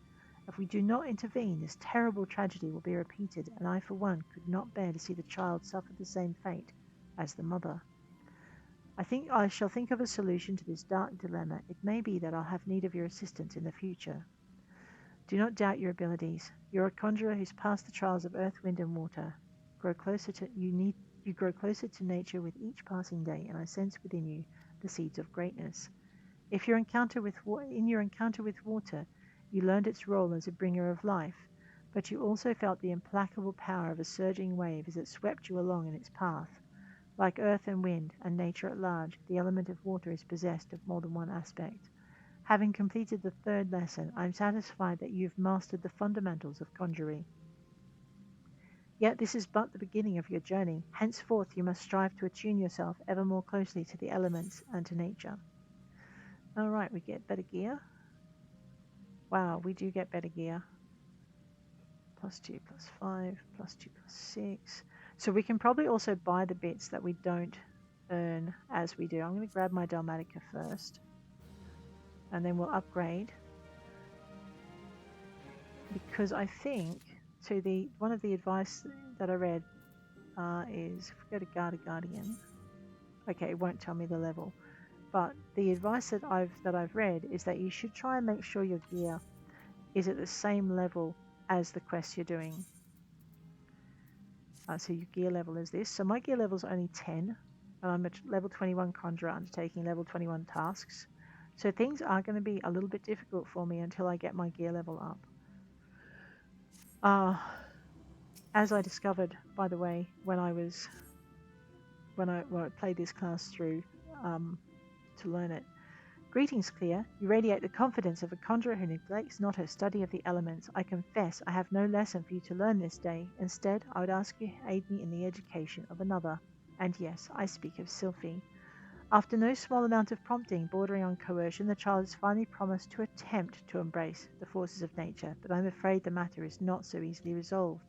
If we do not intervene, this terrible tragedy will be repeated, and I for one could not bear to see the child suffer the same fate as the mother. I think I shall think of a solution to this dark dilemma. It may be that I'll have need of your assistance in the future. Do not doubt your abilities. You're a conjurer who's passed the trials of earth, wind, and water. You grow closer to nature with each passing day, and I sense within you the seeds of greatness. In your encounter with water, you learned its role as a bringer of life, but you also felt the implacable power of a surging wave as it swept you along in its path. Like earth and wind, and nature at large, the element of water is possessed of more than one aspect. Having completed the third lesson, I am satisfied that you have mastered the fundamentals of conjuring. Yet this is but the beginning of your journey. Henceforth you must strive to attune yourself ever more closely to the elements and to nature. Alright, we get better gear. Wow, we do get better gear. +2, +5, +2, +6. So we can probably also buy the bits that we don't earn as we do. I'm going to grab my Dalmatica first, and then we'll upgrade, because I think one of the advice that I read is, if we go to Guardian, okay, it won't tell me the level, but the advice that I've read is that you should try and make sure your gear is at the same level as the quest you're doing. So your gear level is this. So my gear level is only 10, and I'm a level 21 conjurer undertaking level 21 tasks. So things are going to be a little bit difficult for me until I get my gear level up. As I discovered, by the way, when I played this class through to learn it. Greetings, Clear. You radiate the confidence of a conjurer who neglects not her study of the elements. I confess I have no lesson for you to learn this day. Instead, I would ask you to aid me in the education of another. And yes, I speak of Sylphie. After no small amount of prompting bordering on coercion, the child is finally promised to attempt to embrace the forces of nature, but I'm afraid the matter is not so easily resolved.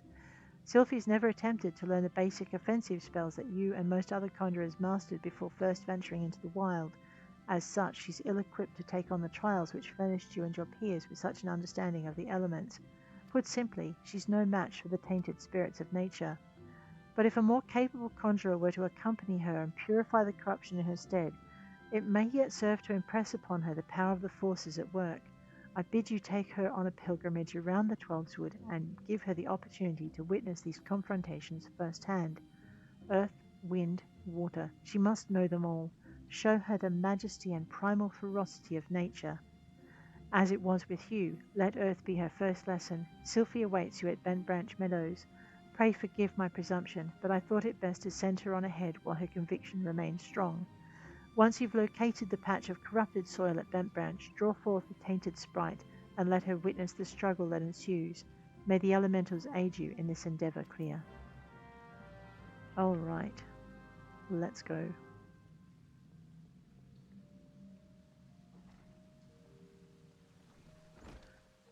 Sylphie's never attempted to learn the basic offensive spells that you and most other conjurers mastered before first venturing into the wild. As such, she's ill-equipped to take on the trials which furnished you and your peers with such an understanding of the elements. Put simply, she's no match for the tainted spirits of nature. But if a more capable conjurer were to accompany her and purify the corruption in her stead, it may yet serve to impress upon her the power of the forces at work. I bid you take her on a pilgrimage around the Twelveswood and give her the opportunity to witness these confrontations firsthand. Earth, wind, water, she must know them all. Show her the majesty and primal ferocity of nature. As it was with you, let Earth be her first lesson. Sylphie awaits you at Bentbranch Meadows. Pray forgive my presumption, but I thought it best to send her on ahead while her conviction remains strong. Once you've located the patch of corrupted soil at Bentbranch, draw forth the tainted sprite and let her witness the struggle that ensues. May the elementals aid you in this endeavour, Clea. All right, let's go.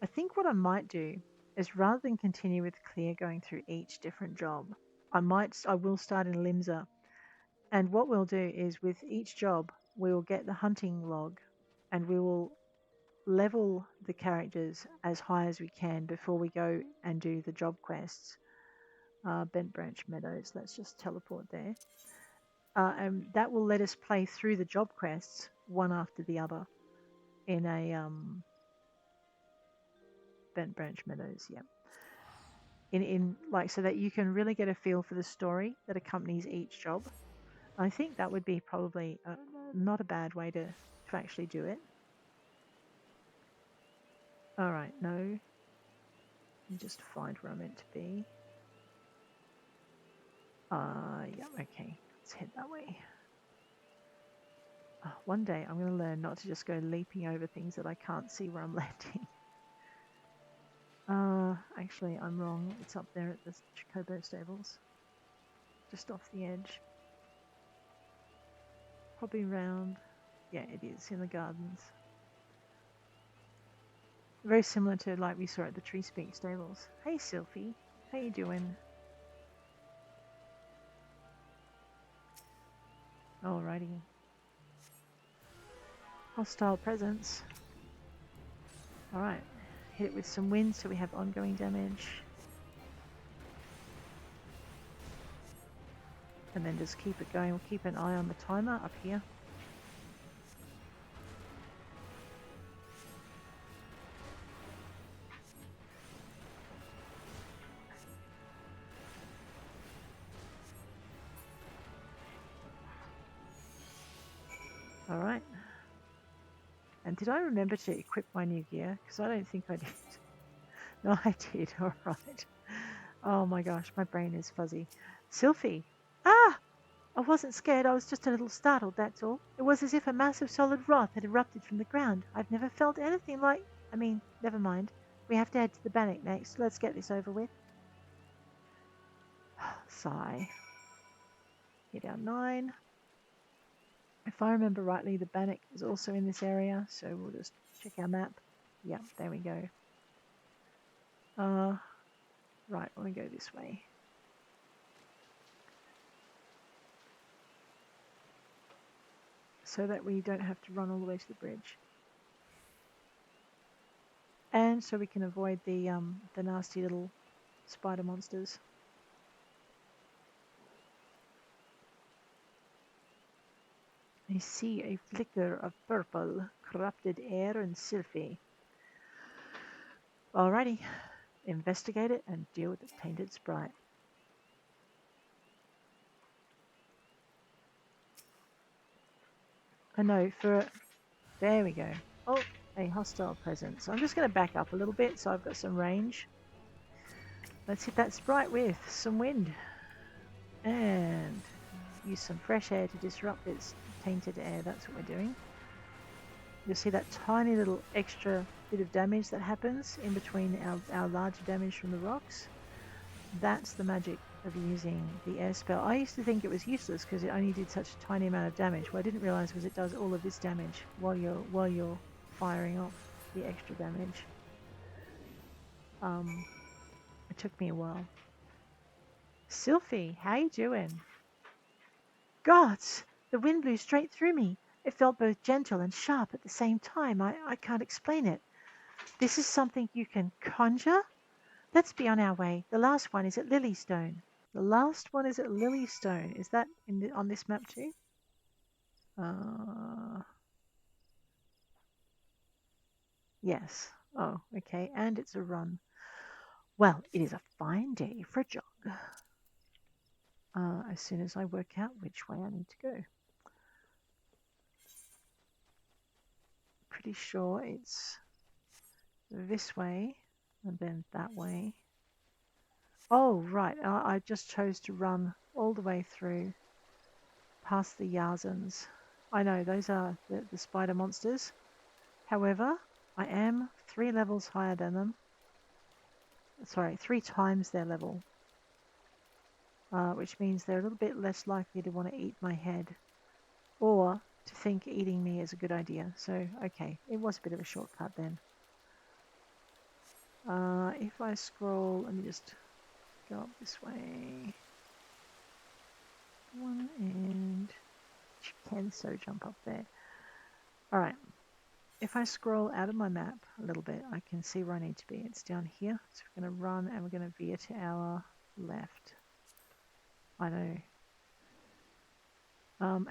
I think what I might do is rather than continue with Clea going through each different job, I will start in Limsa. And what we'll do is with each job, we will get the hunting log and we will level the characters as high as we can before we go and do the job quests. Bentbranch Meadows, let's just teleport there. And that will let us play through the job quests one after the other in a Bentbranch Meadows, yeah. In like so that you can really get a feel for the story that accompanies each job. I think that would be probably not a bad way to actually do it. All right, no. Let me just find where I'm meant to be. Yeah, okay. Let's head that way. One day I'm going to learn not to just go leaping over things that I can't see where I'm landing. Actually, I'm wrong. It's up there at the Chocobo stables. Just off the edge. Probably round. Yeah, it is, in the gardens. Very similar to like we saw at the Tree Speak stables. Hey Sylphie, how you doing? Alrighty. Hostile presence. Alright. Hit it with some wind so we have ongoing damage. And then just keep it going. We'll keep an eye on the timer up here. Alright. And did I remember to equip my new gear? Because I don't think I did. No, I did. Alright. Oh my gosh, my brain is fuzzy. Sylphie! Ah! I wasn't scared, I was just a little startled, that's all. It was as if a mass of solid rock had erupted from the ground. I've never felt anything like... never mind. We have to head to the Bannock next. Let's get this over with. Sigh. Hit our 9. If I remember rightly, the Bannock is also in this area, so we'll just check our map. Yep, there we go. Right, I want to go this way. So that we don't have to run all the way to the bridge. And so we can avoid the nasty little spider monsters. I see a flicker of purple, corrupted air and Sylphie. Alrighty, investigate it and deal with the tainted sprite. I know, there we go. Oh, a hostile presence. So I'm just going to back up a little bit so I've got some range. Let's hit that sprite with some wind. And use some fresh air to disrupt its tainted air. That's what we're doing. You'll see that tiny little extra bit of damage that happens in between our larger damage from the rocks. That's the magic of using the air spell. I used to think it was useless because it only did such a tiny amount of damage. What I didn't realize was it does all of this damage while you're firing off the extra damage. It took me a while. Sylphie, how you doing? Gods, the wind blew straight through me. It felt both gentle and sharp at the same time. I can't explain it. This is something you can conjure? Let's be on our way. The last one is at Lilystone. The last one is at Lilystone. Is that on this map too? Yes. Oh, okay. And it's a run. Well, it is a fine day for a jog. As soon as I work out which way I need to go. Pretty sure it's this way and then that way. Oh, right. I just chose to run all the way through past the Yazans. I know, those are the spider monsters. However, I am 3 levels higher than them. Sorry, 3 times their level. Which means they're a little bit less likely to want to eat my head. Or to think eating me is a good idea. So, okay, it was a bit of a shortcut then. If I scroll, let me just go up this way. One and you can so jump up there. Alright. If I scroll out of my map a little bit, I can see where I need to be. It's down here. So we're going to run and we're going to veer to our left. I know.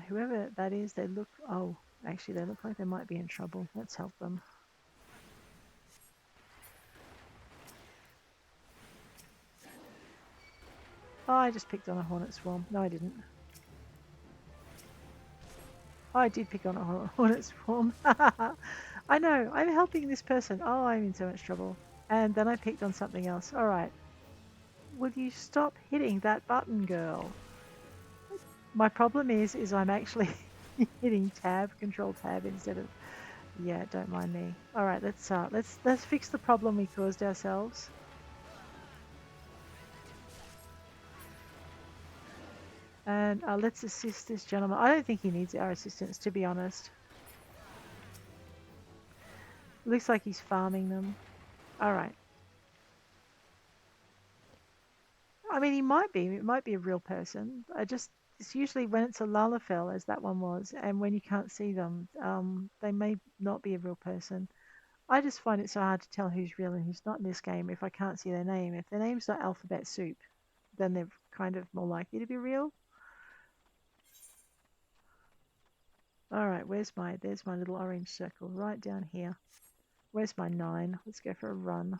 Whoever that is, they look... Oh, actually, they look like they might be in trouble. Let's help them. Oh, I just picked on a hornet swarm. No, I didn't. Oh, I did pick on a hornet swarm. I know. I'm helping this person. Oh, I'm in so much trouble. And then I picked on something else. All right. Will you stop hitting that button, girl? My problem is I'm actually hitting Control Tab instead of... Yeah, don't mind me. All right, let's fix the problem we caused ourselves. And let's assist this gentleman. I don't think he needs our assistance, to be honest. Looks like he's farming them. All right. I mean, he might be. It might be a real person. It's usually when it's a Lalafell, as that one was, and when you can't see them, they may not be a real person. I just find it so hard to tell who's real and who's not in this game if I can't see their name. If their name's not Alphabet Soup, then they're kind of more likely to be real. Alright, there's my little orange circle right down here. Where's my 9? Let's go for a run.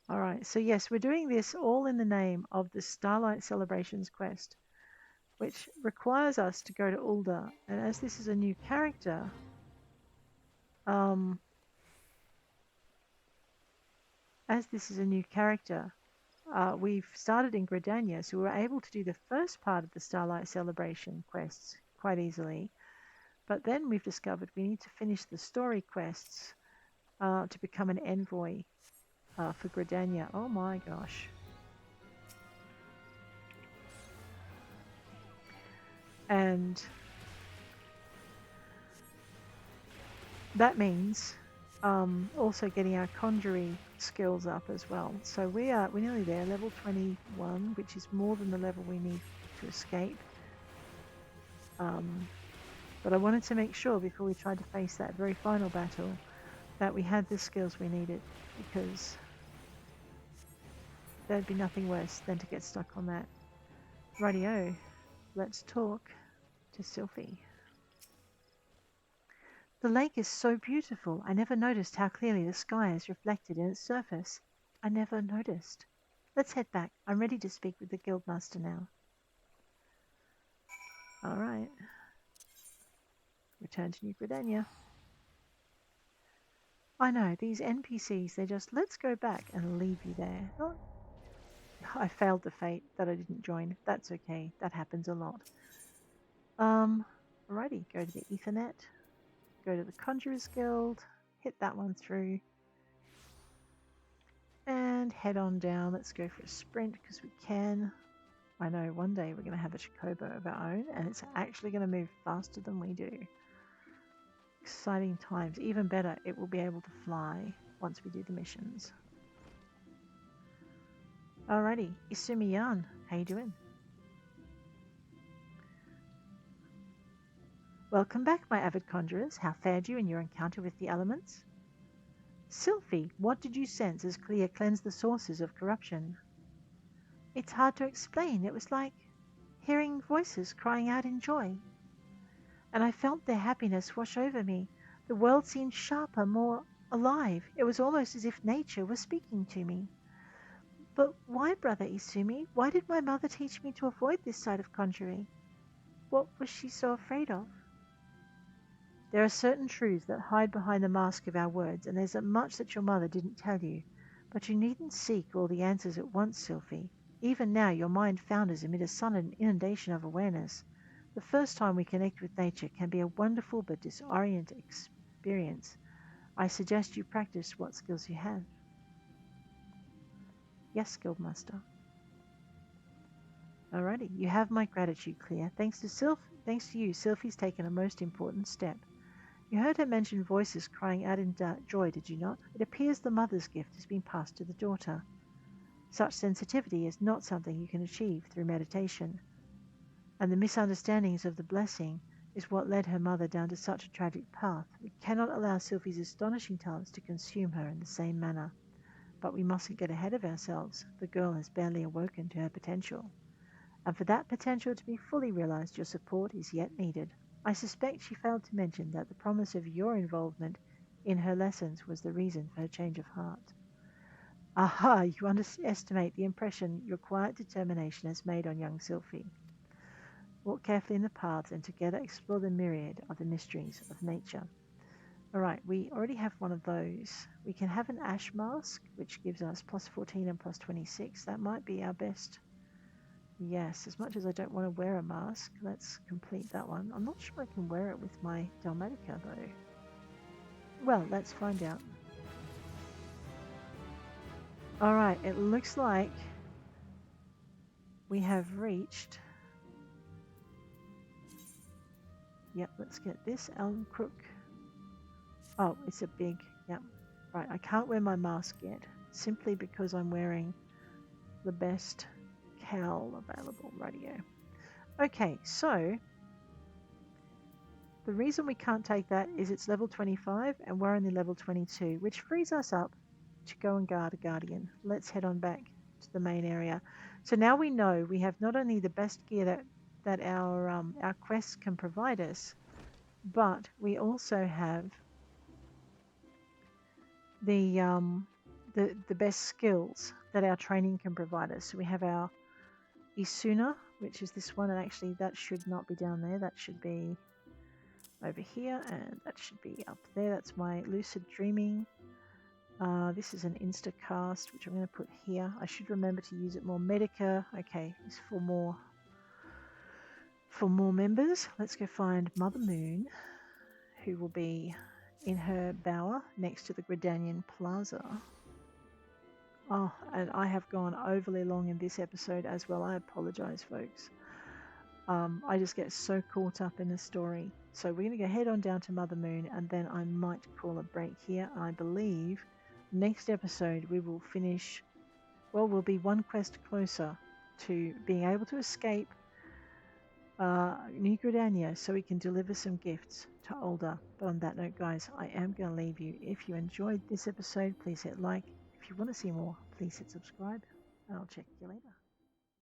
Alright, so yes, we're doing this all in the name of the Starlight Celebrations quest, which requires us to go to Ulda. And as this is a new character, we've started in Gridania, so we were able to do the first part of the Starlight Celebration quests quite easily. But then we've discovered we need to finish the story quests to become an envoy for Gridania. Oh my gosh. And that means also getting our Conjurer skills up as well. So we're nearly there, level 21, which is more than the level we need to escape. But I wanted to make sure before we tried to face that very final battle that we had the skills we needed, because there'd be nothing worse than to get stuck on that. Rightio, let's talk to Sylphie. The lake is so beautiful. I never noticed how clearly the sky is reflected in its surface. I never noticed. Let's head back. I'm ready to speak with the Guildmaster now. Alright. Return to New Gridania. I know, these NPCs, they just, let's go back and leave you there. Oh, I failed the fate that I didn't join. That's okay. That happens a lot. Alrighty, go to the Ethernet. Go to the Conjurer's Guild. hit that one through. And head on down. Let's go for a sprint because we can. I know one day we're going to have a Chocobo of our own and it's actually going to move faster than we do. Exciting times. Even better, it will be able to fly once we do the missions. Alrighty, Isumi-yan, how you doing? Welcome back, my avid conjurers. How fared you in your encounter with the elements? Sylphie, what did you sense as Clea cleansed the sources of corruption? It's hard to explain. It was like hearing voices crying out in joy. And I felt their happiness wash over me. The world seemed sharper, more alive. It was almost as if nature was speaking to me. But why, Brother Isumi? Why did my mother teach me to avoid this side of conjuring? What was she so afraid of? There are certain truths that hide behind the mask of our words, and there's much that your mother didn't tell you. But you needn't seek all the answers at once, Sylphie. Even now, your mind founders amid a sudden inundation of awareness. The first time we connect with nature can be a wonderful but disorienting experience. I suggest you practice what skills you have. Yes, Guildmaster. Alrighty, you have my gratitude, Clea. Thanks to you, Sylphie's taken a most important step. You heard her mention voices crying out in joy, did you not? It appears the mother's gift has been passed to the daughter. Such sensitivity is not something you can achieve through meditation. And the misunderstandings of the blessing is what led her mother down to such a tragic path. We cannot allow Sylphie's astonishing talents to consume her in the same manner. But we mustn't get ahead of ourselves. The girl has barely awoken to her potential. And for that potential to be fully realized, your support is yet needed. I suspect she failed to mention that the promise of your involvement in her lessons was the reason for her change of heart. Aha, you underestimate the impression your quiet determination has made on young Sylphie. Walk carefully in the paths and together explore the myriad of the mysteries of nature. Alright, we already have one of those. We can have an ash mask, which gives us plus 14 and plus 26. That might be our best. Yes, as much as I don't want to wear a mask, let's complete that one. I'm not sure I can wear it with my Dalmatica though. Well, let's find out. Alright, it looks like we have reached... Yep, let's get this Elm Crook. Oh, it's a big... Yep. Right, I can't wear my mask yet, simply because I'm wearing the best cowl available. Radio. Okay, so the reason we can't take that is it's level 25 and we're only level 22, which frees us up to go and guard a guardian. Let's head on back to the main area. So now we know we have not only the best gear that our quests can provide us, but we also have the best skills that our training can provide us. So we have our Isuna, which is this one, and actually that should not be down there. That should be over here, and that should be up there. That's my lucid dreaming. This is an Instacast, which I'm going to put here. I should remember to use it more. Medica, okay, is for more members. Let's go find Mother Moon, who will be in her bower next to the Gridanian Plaza. Oh, and I have gone overly long in this episode as well. I apologize, folks. I just get so caught up in the story. So we're going to go head on down to Mother Moon, and then I might call a break here. I believe next episode we will finish, well, we'll be one quest closer to being able to escape New Gridania so we can deliver some gifts to Older. But on that note, guys, I am going to leave you. If you enjoyed this episode, please hit like. If you want to see more, please hit subscribe, and I'll check you later.